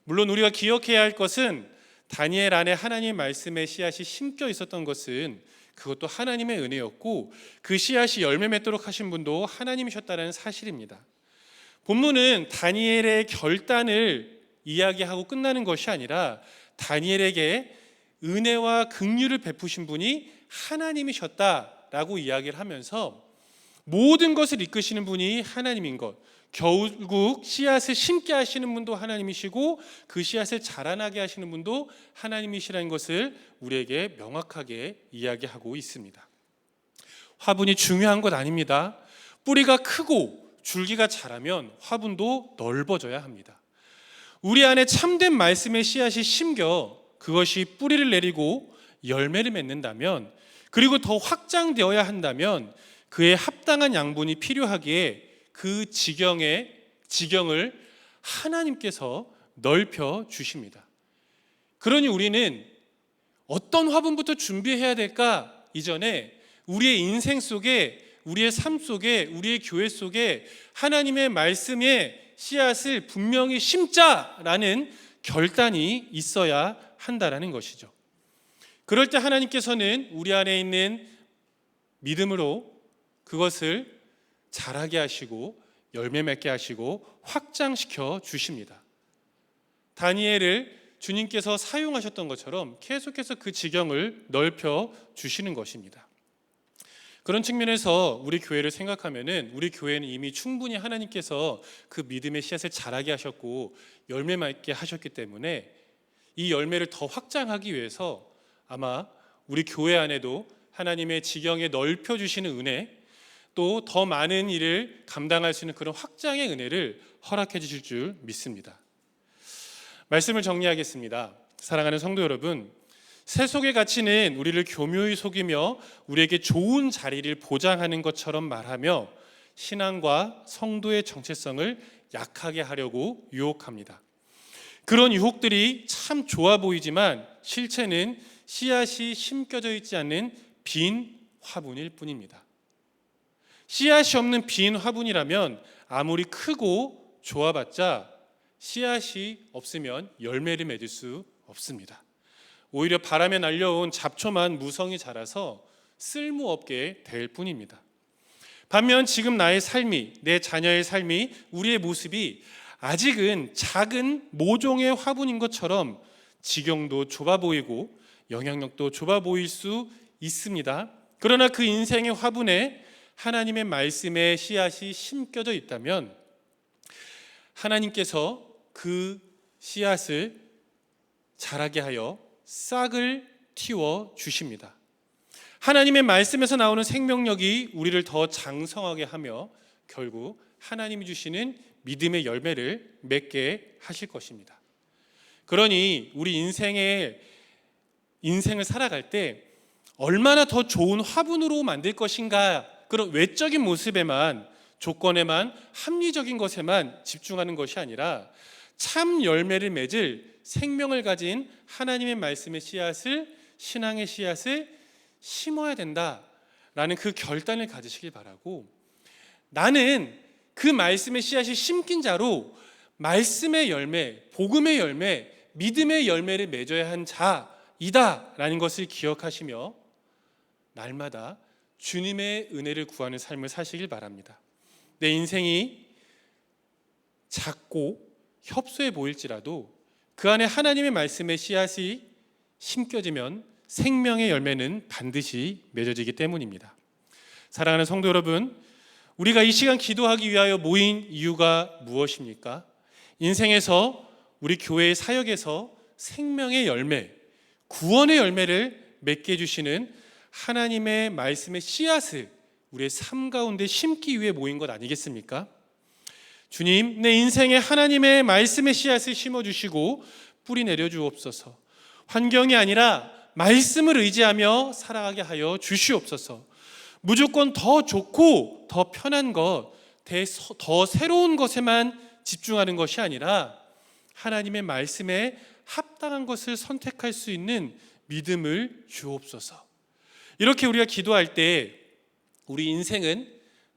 물론 우리가 기억해야 할 것은 다니엘 안에 하나님의 말씀의 씨앗이 심겨 있었던 것은 그것도 하나님의 은혜였고 그 씨앗이 열매 맺도록 하신 분도 하나님이셨다는 사실입니다. 본문은 다니엘의 결단을 이야기하고 끝나는 것이 아니라 다니엘에게 은혜와 긍휼을 베푸신 분이 하나님이셨다라고 이야기를 하면서 모든 것을 이끄시는 분이 하나님인 것, 결국 씨앗을 심게 하시는 분도 하나님이시고 그 씨앗을 자라나게 하시는 분도 하나님이시라는 것을 우리에게 명확하게 이야기하고 있습니다. 화분이 중요한 것 아닙니다. 뿌리가 크고 줄기가 자라면 화분도 넓어져야 합니다. 우리 안에 참된 말씀의 씨앗이 심겨 그것이 뿌리를 내리고 열매를 맺는다면, 그리고 더 확장되어야 한다면 그에 합당한 양분이 필요하기에 그 지경을 하나님께서 넓혀 주십니다. 그러니 우리는 어떤 화분부터 준비해야 될까 이전에 우리의 인생 속에, 우리의 삶 속에, 우리의 교회 속에 하나님의 말씀의 씨앗을 분명히 심자라는 결단이 있어야 한다라는 것이죠. 그럴 때 하나님께서는 우리 안에 있는 믿음으로 그것을 자라게 하시고 열매 맺게 하시고 확장시켜 주십니다. 다니엘을 주님께서 사용하셨던 것처럼 계속해서 그 지경을 넓혀 주시는 것입니다. 그런 측면에서 우리 교회를 생각하면은 우리 교회는 이미 충분히 하나님께서 그 믿음의 씨앗을 자라게 하셨고 열매 맺게 하셨기 때문에 이 열매를 더 확장하기 위해서 아마 우리 교회 안에도 하나님의 지경에 넓혀 주시는 은혜, 또 더 많은 일을 감당할 수 있는 그런 확장의 은혜를 허락해 주실 줄 믿습니다. 말씀을 정리하겠습니다. 사랑하는 성도 여러분, 세속의 가치는 우리를 교묘히 속이며 우리에게 좋은 자리를 보장하는 것처럼 말하며 신앙과 성도의 정체성을 약하게 하려고 유혹합니다. 그런 유혹들이 참 좋아 보이지만 실체는 씨앗이 심겨져 있지 않는 빈 화분일 뿐입니다. 씨앗이 없는 빈 화분이라면 아무리 크고 좋아봤자 씨앗이 없으면 열매를 맺을 수 없습니다. 오히려 바람에 날려온 잡초만 무성히 자라서 쓸모없게 될 뿐입니다. 반면 지금 나의 삶이, 내 자녀의 삶이, 우리의 모습이 아직은 작은 모종의 화분인 것처럼 지경도 좁아 보이고 영향력도 좁아 보일 수 있습니다. 그러나 그 인생의 화분에 하나님의 말씀의 씨앗이 심겨져 있다면 하나님께서 그 씨앗을 자라게 하여 싹을 틔워 주십니다. 하나님의 말씀에서 나오는 생명력이 우리를 더 장성하게 하며 결국 하나님이 주시는 믿음의 열매를 맺게 하실 것입니다. 그러니 우리 인생을 살아갈 때 얼마나 더 좋은 화분으로 만들 것인가, 그런 외적인 모습에만, 조건에만, 합리적인 것에만 집중하는 것이 아니라 참 열매를 맺을 생명을 가진 하나님의 말씀의 씨앗을, 신앙의 씨앗을 심어야 된다라는 그 결단을 가지시길 바라고, 나는 그 말씀의 씨앗이 심긴 자로 말씀의 열매, 복음의 열매, 믿음의 열매를 맺어야 한 자이다라는 것을 기억하시며 날마다 주님의 은혜를 구하는 삶을 사시길 바랍니다. 내 인생이 작고 협소해 보일지라도 그 안에 하나님의 말씀의 씨앗이 심겨지면 생명의 열매는 반드시 맺어지기 때문입니다. 사랑하는 성도 여러분, 우리가 이 시간 기도하기 위하여 모인 이유가 무엇입니까? 인생에서 우리 교회의 사역에서 생명의 열매, 구원의 열매를 맺게 해주시는 하나님의 말씀의 씨앗을 우리의 삶 가운데 심기 위해 모인 것 아니겠습니까? 주님, 내 인생에 하나님의 말씀의 씨앗을 심어주시고 뿌리 내려주옵소서. 환경이 아니라 말씀을 의지하며 살아가게 하여 주시옵소서. 무조건 더 좋고 더 편한 것, 더 새로운 것에만 집중하는 것이 아니라 하나님의 말씀에 합당한 것을 선택할 수 있는 믿음을 주옵소서. 이렇게 우리가 기도할 때 우리 인생은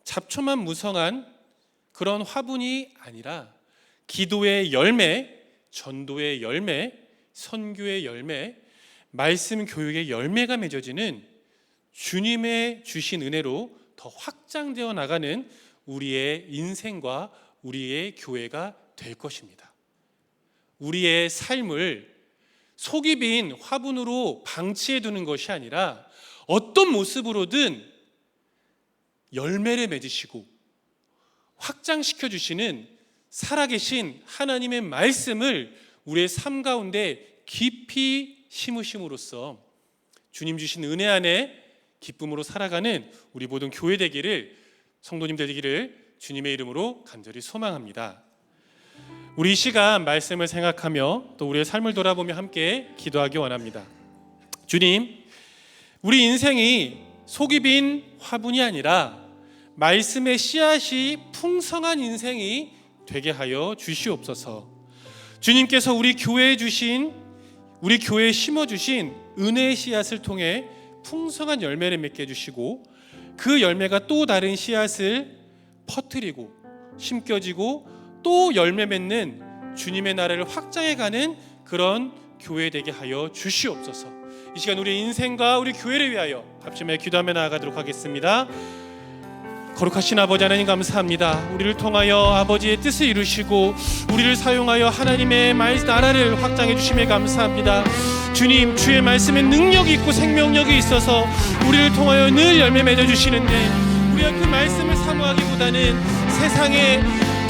잡초만 무성한 그런 화분이 아니라 기도의 열매, 전도의 열매, 선교의 열매, 말씀 교육의 열매가 맺어지는 주님의 주신 은혜로 더 확장되어 나가는 우리의 인생과 우리의 교회가 될 것입니다. 우리의 삶을 속이 빈 화분으로 방치해 두는 것이 아니라 어떤 모습으로든 열매를 맺으시고 확장시켜 주시는 살아계신 하나님의 말씀을 우리의 삶 가운데 깊이 심으심으로써 주님 주신 은혜 안에 기쁨으로 살아가는 우리 모든 교회 되기를, 성도님들 되기를 주님의 이름으로 간절히 소망합니다. 우리 이 시간 말씀을 생각하며 또 우리의 삶을 돌아보며 함께 기도하기 원합니다. 주님, 우리 인생이 속이 빈 화분이 아니라 말씀의 씨앗이 풍성한 인생이 되게 하여 주시옵소서. 주님께서 우리 교회에 심어주신 은혜의 씨앗을 통해 풍성한 열매를 맺게 해주시고 그 열매가 또 다른 씨앗을 퍼뜨리고 심겨지고 또 열매 맺는 주님의 나라를 확장해가는 그런 교회 되게 하여 주시옵소서. 이 시간 우리 인생과 우리 교회를 위하여 합심해 기도하며 나아가도록 하겠습니다. 거룩하신 아버지 하나님 감사합니다. 우리를 통하여 아버지의 뜻을 이루시고 우리를 사용하여 하나님의 나라를 확장해 주심에 감사합니다. 주님, 주의 말씀에 능력이 있고 생명력이 있어서 우리를 통하여 늘 열매 맺어주시는데 우리가 그 말씀을 사모하기보다는 세상에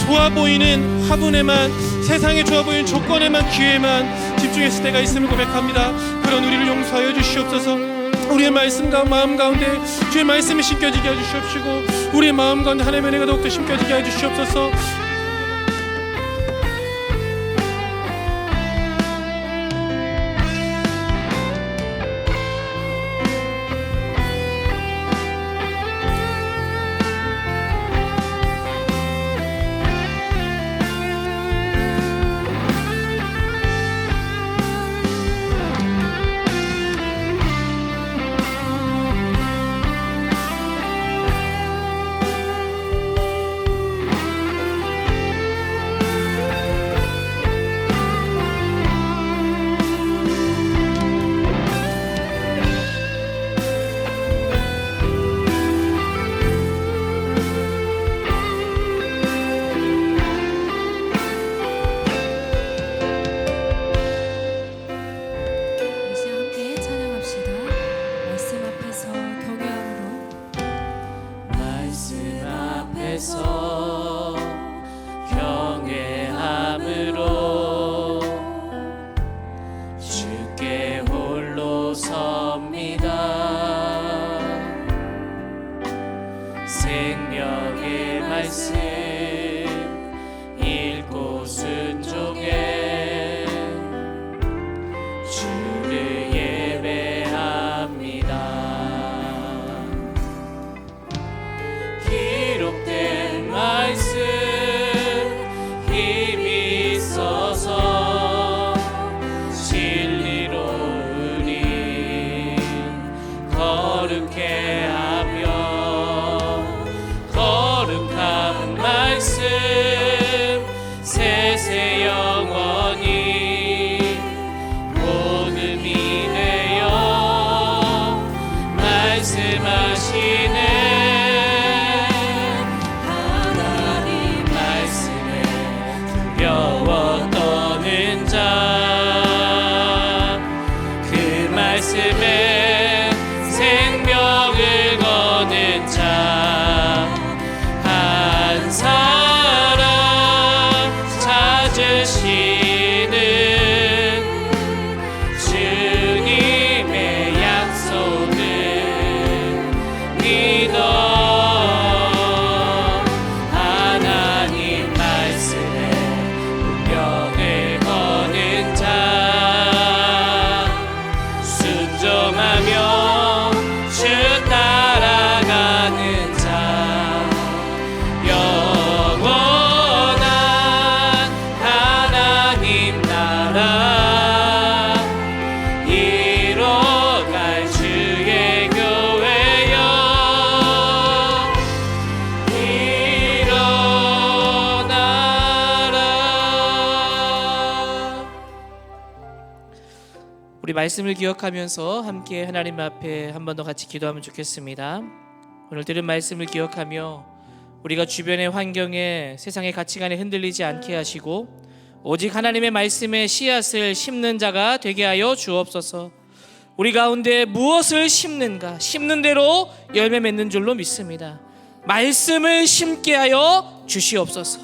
좋아 보이는 화분에만, 세상에 좋아 보이는 조건에만, 기회에만 집중했을 때가 있음을 고백합니다. 그런 우리를 용서하여 주시옵소서. 우리의 말씀과 마음 가운데 주의 말씀이 심겨지게 해주시옵시고 우리의 마음 가운데 하나님의 은혜가 더욱더 심겨지게 해주시옵소서. 경외함으로 주께 홀로 섭니다. 생명의 말씀 읽고 순종해 주를 예배합니다. 기록된 말씀 힘이 있어서 진리로 우리 거룩해 하며 거룩한 말씀 세세 영원히 모든 이내여 말씀하시네. 떠는 자, 그 말씀에 생명을 거는 자, 한 사람 찾으시는 주님의 약속은 말씀을 기억하면서 함께 하나님 앞에 한 번 더 같이 기도하면 좋겠습니다. 오늘 들은 말씀을 기억하며 우리가 주변의 환경에 세상의 가치관에 흔들리지 않게 하시고 오직 하나님의 말씀에 씨앗을 심는 자가 되게 하여 주옵소서. 우리 가운데 무엇을 심는가, 심는 대로 열매 맺는 줄로 믿습니다. 말씀을 심게 하여 주시옵소서.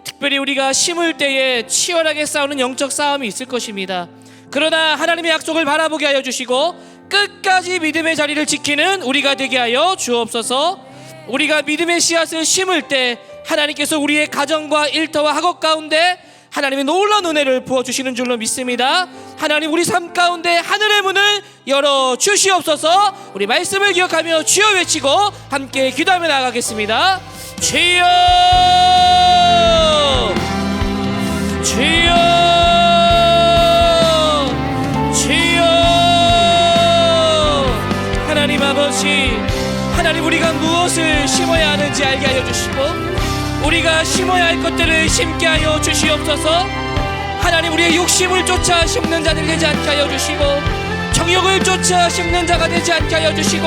특별히 우리가 심을 때에 치열하게 싸우는 영적 싸움이 있을 것입니다. 그러나 하나님의 약속을 바라보게 하여 주시고 끝까지 믿음의 자리를 지키는 우리가 되게 하여 주옵소서. 우리가 믿음의 씨앗을 심을 때 하나님께서 우리의 가정과 일터와 학업 가운데 하나님의 놀라운 은혜를 부어주시는 줄로 믿습니다. 하나님, 우리 삶 가운데 하늘의 문을 열어 주시옵소서. 우리 말씀을 기억하며 주여 외치고 함께 기도하며 나아가겠습니다. 주여, 주여, 주여. 하나님 아버지, 하나님, 우리가 무엇을 심어야 하는지 알게 하여 주시고 우리가 심어야 할 것들을 심게 하여 주시옵소서. 하나님, 우리의 욕심을 쫓아 심는 자들 되지 않게 하여 주시고 정욕을 쫓아 심는 자가 되지 않게 하여 주시고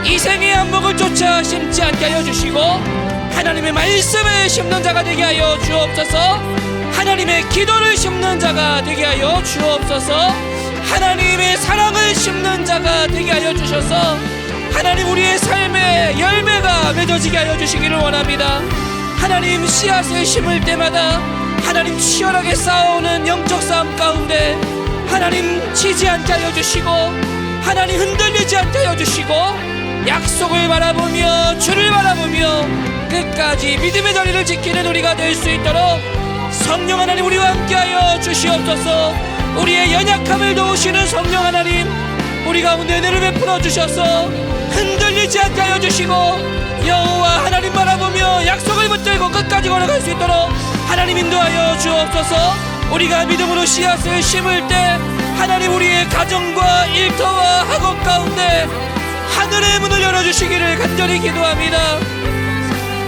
이생의 안목을 쫓아 심지 않게 하여 주시고 하나님의 말씀을 심는 자가 되게 하여 주옵소서. 하나님의 기도를 심는 자가 되게 하여 주옵소서. 하나님의 사랑을 심는 자가 되게 하여 주셔서 하나님, 우리의 삶에 열매가 맺어지게 하여 주시기를 원합니다. 하나님, 씨앗을 심을 때마다 하나님 치열하게 싸우는 영적 싸움 가운데 하나님 지지 않게 하여 주시고 하나님 흔들리지 않게 하여 주시고 약속을 바라보며 주를 바라보며 끝까지 믿음의 자리를 지키는 우리가 될 수 있도록 성령 하나님, 우리와 함께 하여 주시옵소서. 우리의 연약함을 도우시는 성령 하나님, 우리 가운데 은혜를 베풀어 주셔서 흔들리지 않게 하여 주시고 여호와 하나님 바라보며 약속을 붙들고 끝까지 걸어갈 수 있도록 하나님 인도하여 주옵소서. 우리가 믿음으로 씨앗을 심을 때 하나님, 우리의 가정과 일터와 학업 가운데 하늘의 문을 열어주시기를 간절히 기도합니다.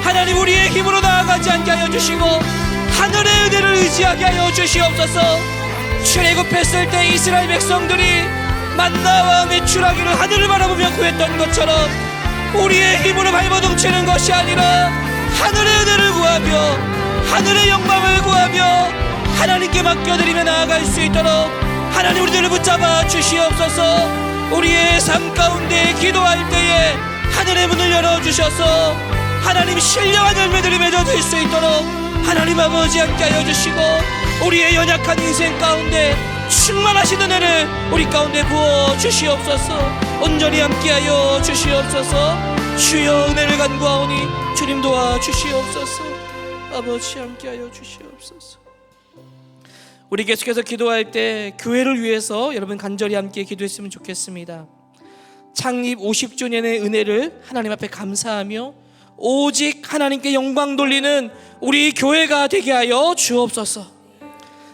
하나님, 우리의 힘으로 나아가지 않게 하여 주시고 하늘의 은혜를 의지하게 하여 주시옵소서. 출애굽했을 때 이스라엘 백성들이 만나와 메추라기를 하늘을 바라보며 구했던 것처럼 우리의 힘으로 발버둥치는 것이 아니라 하늘의 은혜를 구하며 하늘의 영광을 구하며 하나님께 맡겨드리며 나아갈 수 있도록 하나님, 우리들을 붙잡아 주시옵소서. 우리의 삶 가운데 기도할 때에 하늘의 문을 열어주셔서 하나님 신령한 열매들이 맺어질 수 있도록 하나님 아버지 함께 하여 주시고 우리의 연약한 인생 가운데 충만하신 은혜를 우리 가운데 부어 주시옵소서. 온전히 함께하여 주시옵소서. 주여, 은혜를 간구하오니 주님 도와 주시옵소서. 아버지, 함께하여 주시옵소서. 우리 계속해서 기도할 때 교회를 위해서 여러분 간절히 함께 기도했으면 좋겠습니다. 창립 50주년의 은혜를 하나님 앞에 감사하며 오직 하나님께 영광 돌리는 우리 교회가 되게 하여 주옵소서.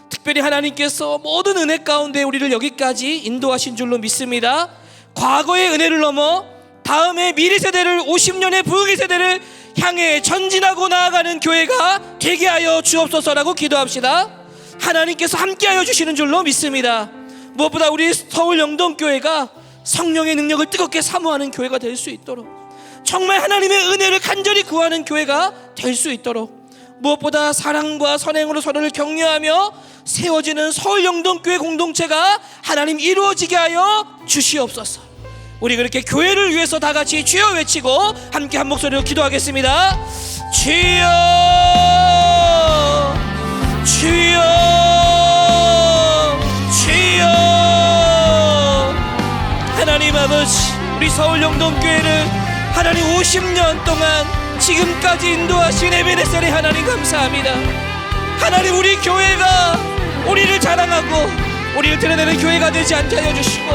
특별히 하나님께서 모든 은혜 가운데 우리를 여기까지 인도하신 줄로 믿습니다. 과거의 은혜를 넘어 다음의 미래 세대를 50년의 부흥의 세대를 향해 전진하고 나아가는 교회가 되게 하여 주옵소서라고 기도합시다. 하나님께서 함께하여 주시는 줄로 믿습니다. 무엇보다 우리 서울 영동교회가 성령의 능력을 뜨겁게 사모하는 교회가 될 수 있도록, 정말 하나님의 은혜를 간절히 구하는 교회가 될 수 있도록, 무엇보다 사랑과 선행으로 서로를 격려하며 세워지는 서울 영동교회 공동체가 하나님 이루어지게 하여 주시옵소서. 우리 그렇게 교회를 위해서 다 같이 주여 외치고 함께 한 목소리로 기도하겠습니다. 주여, 주여, 주여. 하나님 아버지, 우리 서울 영동교회를 하나님 50년 동안 지금까지 인도하신 에베네셀의 하나님 감사합니다. 하나님, 우리 교회가 우리를 자랑하고 우리를 드러내는 교회가 되지 않게 하여 주시고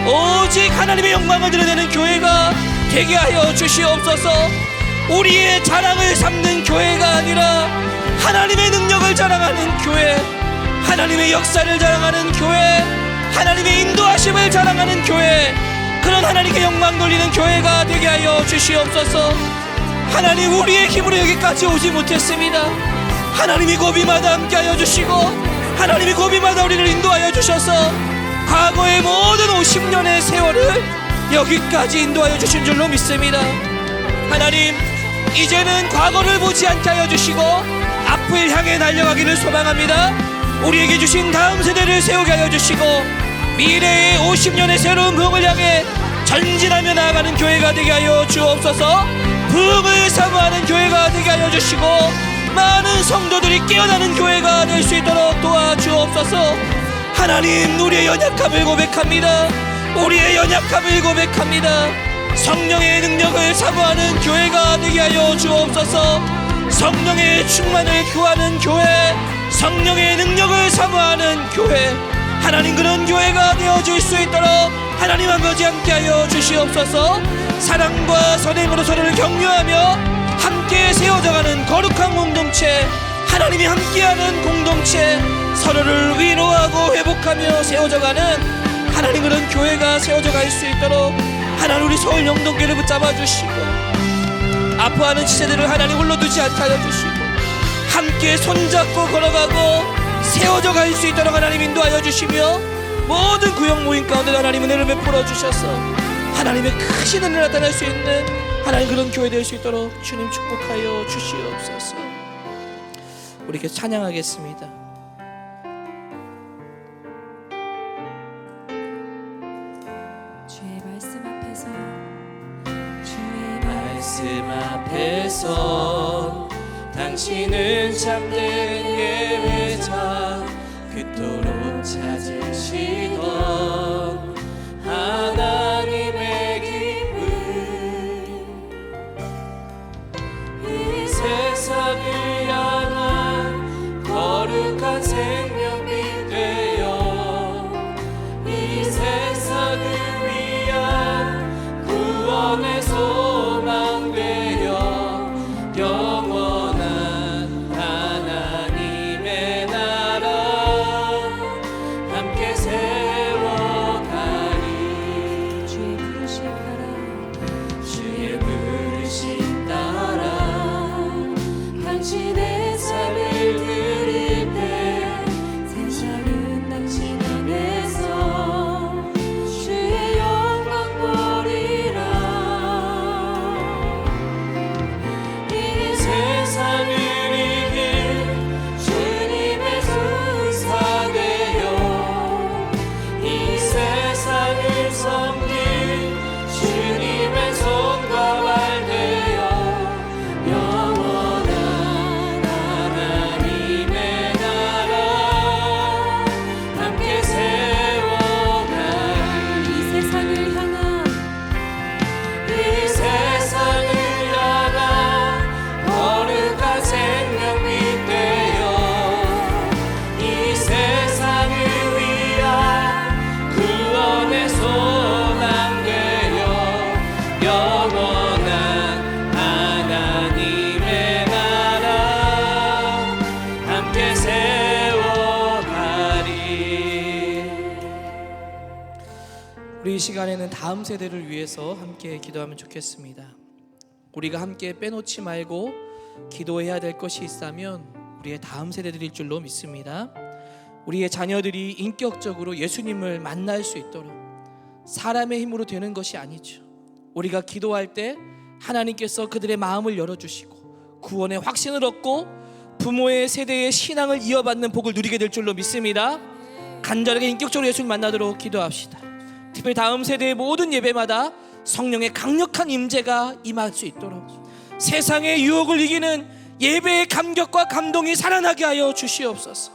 오직 하나님의 영광을 드러내는 교회가 되게 하여 주시옵소서. 우리의 자랑을 삼는 교회가 아니라 하나님의 능력을 자랑하는 교회, 하나님의 역사를 자랑하는 교회, 하나님의 인도하심을 자랑하는 교회, 그런 하나님께 영광 돌리는 교회가 되게 하여 주시옵소서. 하나님, 우리의 힘으로 여기까지 오지 못했습니다. 하나님이 고비마다 함께 하여 주시고 하나님이 고비마다 우리를 인도하여 주셔서 과거의 모든 50년의 세월을 여기까지 인도하여 주신 줄로 믿습니다. 하나님, 이제는 과거를 보지 않게 하여 주시고 앞을 향해 달려가기를 소망합니다. 우리에게 주신 다음 세대를 세우게 하여 주시고 미래의 50년의 새로운 부흥을 향해 전진하며 나아가는 교회가 되게 하여 주옵소서. 부흥을 사모하는 교회가 되게 하여 주시고 많은 성도들이 깨어나는 교회가 될 수 있도록 도와주옵소서. 하나님, 우리의 연약함을 고백합니다. 우리의 연약함을 고백합니다. 성령의 능력을 사모하는 교회가 되게 하여 주옵소서. 성령의 충만을 구하는 교회, 성령의 능력을 사모하는 교회, 하나님, 그런 교회가 되어질 수 있도록 하나님 아버지 함께 하여 주시옵소서. 사랑과 선행으로 서로를 격려하며 함께 세워져가는 거룩한 공동체, 하나님이 함께하는 공동체, 서로를 위로하고 회복하며 세워져가는 하나님, 그런 교회가 세워져 갈 수 있도록 하나님, 우리 서울 영동교회를 붙잡아 주시고 아파하는 지체들을 하나님 홀로 두지 않게 하여 주시고 함께 손잡고 걸어가고 세워져 갈 수 있도록 하나님 인도하여 주시며 모든 구역 모임 가운데 하나님 은혜를 베풀어 주셔서 하나님의 크신 은혜를 나타낼 수 있는 하나님, 그런 교회 될 수 있도록 주님 축복하여 주시옵소서. 우리 계속 찬양하겠습니다. 주의 말씀 앞에서 말씀 앞에서 당신은 참된 예배자, 그토록 찾으시던 하나님의 기쁨, 이 세상을 향한 거룩한 생명빛 되어 이 세상을 위한 구원의 소망 되어 영원한 하나님의 나라 함께 세워가리. 주의 부르심 따라 주의 부르심 따라 당신의 삶을 드릴 때 세상은 당신 안에서 주의 영광 보리라. 이 세상을 이길 주님의 군사 되어 이 세상을 섬길 주님의 손과 발 되어 영원한 하나님의 나라 함께 세워가리. 이 세상을 향한 이 세상을 향한 거룩한 생명빛 되어 이 세상을 위한 구원의 소망 되어 영원한 하나님의 나라 함께 세워가리. 우리 이 시간에는 다음 세대를 위해서 함께 기도하면 좋겠습니다. 우리가 함께 빼놓지 말고 기도해야 될 것이 있다면 우리의 다음 세대들일 줄로 믿습니다. 우리의 자녀들이 인격적으로 예수님을 만날 수 있도록 사람의 힘으로 되는 것이 아니죠. 우리가 기도할 때 하나님께서 그들의 마음을 열어주시고 구원의 확신을 얻고 부모의 세대의 신앙을 이어받는 복을 누리게 될 줄로 믿습니다. 간절하게 인격적으로 예수님 만나도록 기도합시다. 특별히 다음 세대의 모든 예배마다 성령의 강력한 임재가 임할 수 있도록 세상의 유혹을 이기는 예배의 감격과 감동이 살아나게 하여 주시옵소서.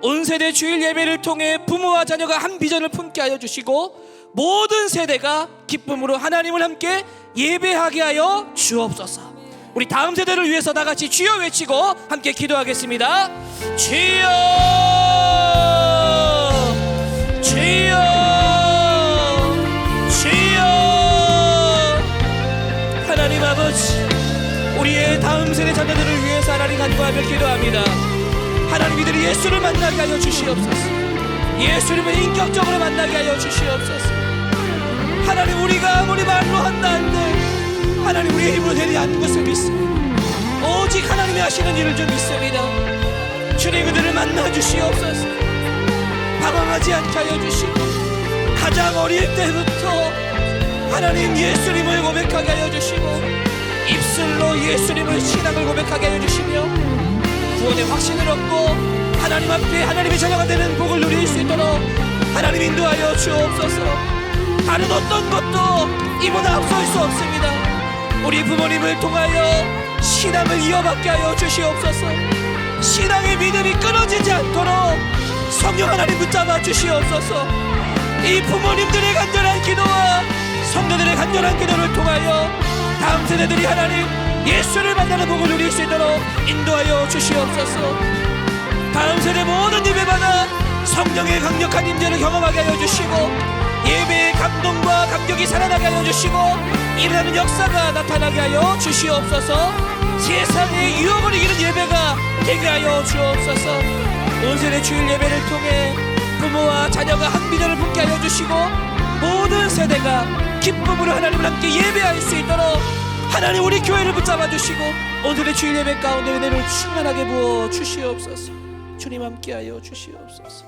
온 세대 주일 예배를 통해 부모와 자녀가 한 비전을 품게 하여 주시고 모든 세대가 기쁨으로 하나님을 함께 예배하게 하여 주옵소서. 우리 다음 세대를 위해서 다 같이 주여 외치고 함께 기도하겠습니다. 주여, 주여, 주여. 하나님 아버지, 우리의 다음 세대 자녀들을 위해서 하나님 간구하며 기도합니다. 하나님, 이들이 예수를 만나게 하여 주시옵소서. 예수님을 인격적으로 만나게 하여 주시옵소서. 하나님, 우리가 아무리 말로 한다 한들 하나님 우리의 힘으로 되지 않는 것을 믿습니다. 오직 하나님이 하시는 일을 좀 믿습니다. 주님, 그들을 만나 주시옵소서. 당황하지 않게 하여 주시고 가장 어릴 때부터 하나님 예수님을 고백하게 하여 주시고 입술로 예수님을 신앙을 고백하게 하여 주시며 구원의 확신을 얻고 하나님 앞에 하나님의 자녀가 되는 복을 누릴 수 있도록 하나님 인도하여 주옵소서. 다른 어떤 것도 이보다 앞설 수 없습니다. 우리 부모님을 통하여 신앙을 이어받게 하여 주시옵소서. 신앙의 믿음이 끊어지지 않도록 성령 하나님 붙잡아 주시옵소서. 이 부모님들의 간절한 기도와 성도들의 간절한 기도를 통하여 다음 세대들이 하나님 예수를 만나는 복을 누릴 수 있도록 인도하여 주시옵소서. 다음 세대 모든 예배마다 성령의 강력한 임재를 경험하게 하여 주시고 예배의 감동과 감격이 살아나게 하여 주시고 일어나는 역사가 나타나게 하여 주시옵소서. 세상의 유혹을 이기는 예배가 되게 하여 주옵소서. 온 세대 주일 예배를 통해 부모와 자녀가 한 비전을 품게 하여 주시고 모든 세대가 기쁨으로 하나님을 함께 예배할 수 있도록 하나님 우리 교회를 붙잡아 주시고 온 세대 주일 예배 가운데 은혜를 충만하게 부어 주시옵소서. 주님 함께하여 주시옵소서.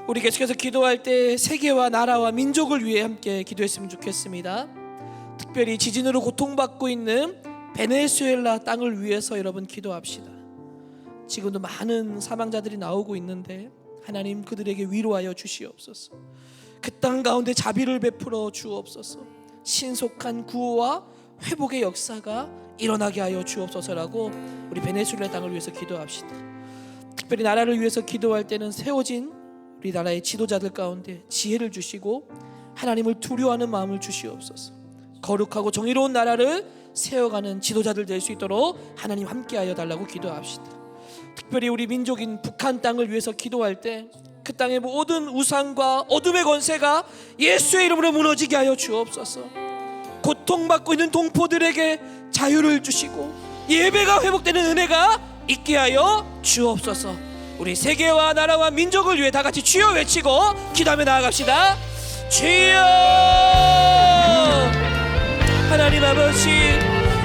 우리 계속해서 기도할 때 세계와 나라와 민족을 위해 함께 기도했으면 좋겠습니다. 특별히 지진으로 고통받고 있는 베네수엘라 땅을 위해서 여러분 기도합시다. 지금도 많은 사망자들이 나오고 있는데 하나님 그들에게 위로하여 주시옵소서. 그 땅 가운데 자비를 베풀어 주옵소서. 신속한 구호와 회복의 역사가 일어나게 하여 주옵소서라고 우리 베네수엘라 땅을 위해서 기도합시다. 특별히 나라를 위해서 기도할 때는 세워진 우리 나라의 지도자들 가운데 지혜를 주시고 하나님을 두려워하는 마음을 주시옵소서. 거룩하고 정의로운 나라를 세워가는 지도자들 될 수 있도록 하나님 함께하여 달라고 기도합시다. 특별히 우리 민족인 북한 땅을 위해서 기도할 때 그 땅의 모든 우상과 어둠의 권세가 예수의 이름으로 무너지게 하여 주옵소서. 고통받고 있는 동포들에게 자유를 주시고 예배가 회복되는 은혜가 있게 하여 주옵소서. 우리 세계와 나라와 민족을 위해 다 같이 주여 외치고 기도하며 나아갑시다. 주여. 하나님 아버지,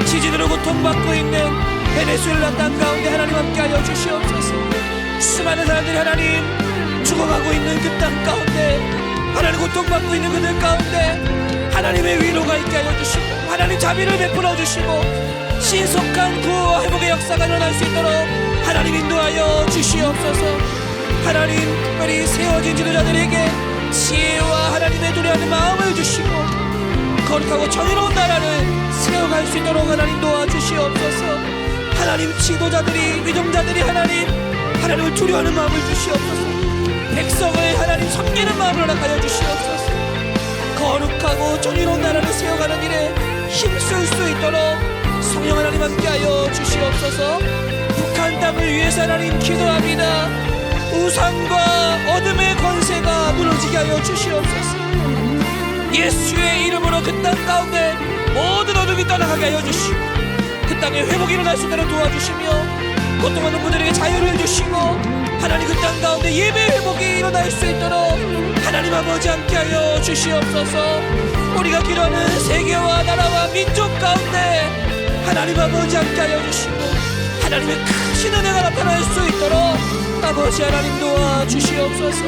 지진으로 고통받고 있는 베네수엘라 땅 가운데 하나님 함께하여 주시옵소서. 수많은 사람들이 하나님 죽어가고 있는 그 땅 가운데 하나님 고통받고 있는 그들 가운데 하나님의 위로가 있게 하여 주시고 하나님 자비를 베풀어 주시고 신속한 구호와 회복의 역사가 일어날 수 있도록 하나님 인도하여 주시옵소서. 하나님 특별히 세워진 지도자들에게 지혜와 하나님의 두려워하는 마음을 주시고 거룩하고 정의로운 나라를 세워갈 수 있도록 하나님 도와주시옵소서. 하나님 지도자들이 위정자들이 하나님을 두려워하는 마음을 주시옵소서. 백성을 하나님 섬기는 마음을 허락하여 주시옵소서. 거룩하고 정의로운 나라를 세워가는 일에 힘쓸 수 있도록 성령 하나님 함께하여 주시옵소서. 북한 땅을 위해서 하나님 기도합니다. 우상과 어둠의 권세가 무너지게 하여 주시옵소서. 예수의 이름으로 그 땅 가운데 모든 어둠이 떠나가게 하여 주시고 그 땅에 회복이 일어날 수 있도록 도와주시며 고통하는 분들에게 자유를 주시고 하나님 그 땅 가운데 예배 회복이 일어날 수 있도록 하나님 아버지 함께하여 주시옵소서. 우리가 기도하는 세계와 나라와 민족 가운데 하나님 아버지 함께하여 주시고 하나님의 크신 은혜가 나타날 수 있도록 아버지 하나님 도와주시옵소서.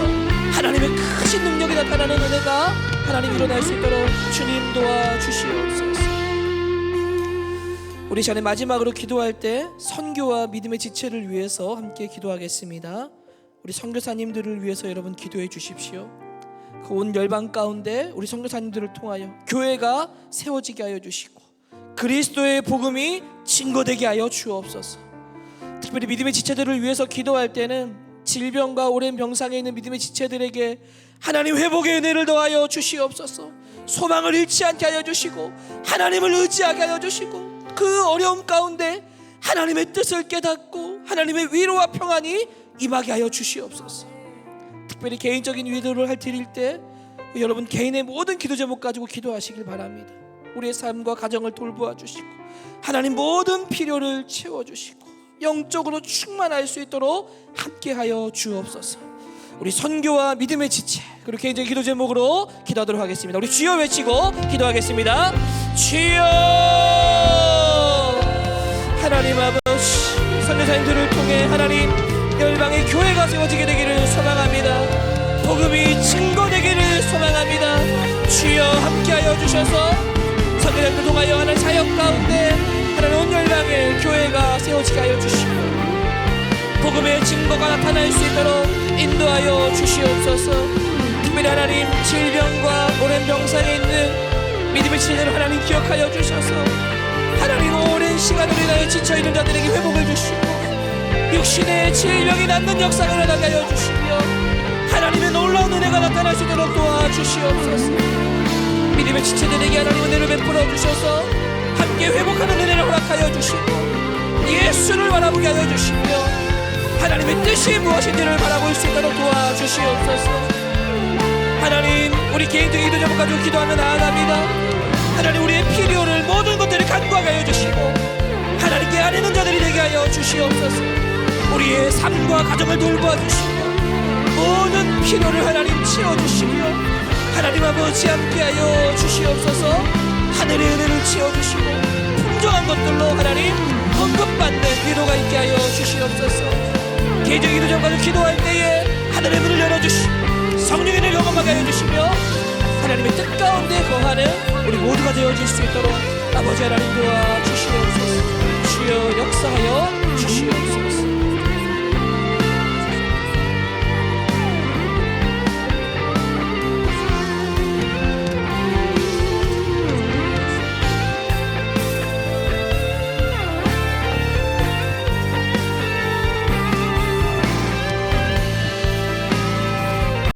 하나님의 크신 능력이 나타나는 은혜가 하나님 일어날 수 있도록 주님 도와주시옵소서. 우리 시간에 마지막으로 기도할 때 선교와 믿음의 지체를 위해서 함께 기도하겠습니다. 우리 선교사님들을 위해서 여러분 기도해 주십시오. 그 온 열방 가운데 우리 선교사님들을 통하여 교회가 세워지게 하여 주시고 그리스도의 복음이 증거되게 하여 주옵소서. 특별히 믿음의 지체들을 위해서 기도할 때는 질병과 오랜 병상에 있는 믿음의 지체들에게 하나님 회복의 은혜를 더하여 주시옵소서. 소망을 잃지 않게 하여 주시고 하나님을 의지하게 하여 주시고 그 어려움 가운데 하나님의 뜻을 깨닫고 하나님의 위로와 평안이 임하게 하여 주시옵소서. 특별히 개인적인 위로를 드릴 때 여러분 개인의 모든 기도 제목 가지고 기도하시길 바랍니다. 우리의 삶과 가정을 돌보아 주시고 하나님 모든 필요를 채워주시고 영적으로 충만할 수 있도록 함께하여 주옵소서. 우리 선교와 믿음의 지체 그리고 개인적인 기도 제목으로 기도하도록 하겠습니다. 우리 주여 외치고 기도하겠습니다. 주여. 하나님 아버지 선교사님들을 통해 하나님 열방의 교회가 세워지게 되기를 소망합니다. 복음이 증거되기를 소망합니다. 주여 함께하여 주셔서 선교단을 통하여 하는 사역 가운데 하나님 온 열방의 교회가 세워지게 하여 주시고 복음의 증거가 나타날 수 있도록 인도하여 주시옵소서. 특별히 하나님 질병과 오랜 병상에 있는 믿음의 친구들 하나님 기억하여 주셔서 하나님 오랜 시간으로 인하여 지쳐있는 자들에게 회복을 주시고 육신의 질병이 낫는 역사가 일어나게 하여 주시며 하나님의 놀라운 은혜가 나타날 수 있도록 도와주시옵소서. 믿음의 지체들에게 하나님 은혜를 베풀어 주셔서 함께 회복하는 은혜를 허락하여 주시고 예수를 바라보게 하여 주시며 하나님의 뜻이 무엇인지를 바라볼 수 있도록 도와주시옵소서. 하나님 우리 개인적인 기도 제목 가지고 기도하며 나아갑니다. 하나님 우리의 필요를 모든 것들을 간구하게 하여 주시고 하나님께 아뢰는 자들이 되게 하여 주시옵소서. 우리의 삶과 가정을 돌보아 주시고 모든 필요를 하나님 채워주시며 하나님 아버지 함께하여 주시옵소서. 하늘의 은혜를 채워주시고 풍성한 것들로 하나님 공급받는 위로가 있게 하여 주시옵소서. 개인적인 기도 전까지 기도할 때에 하늘의 문을 열어주시고 성령의 은혜를 경험하게 하여 주시며 하나님의 뜻 가운데 거하는 우리 모두가 되어질 수 있도록 아버지 하나님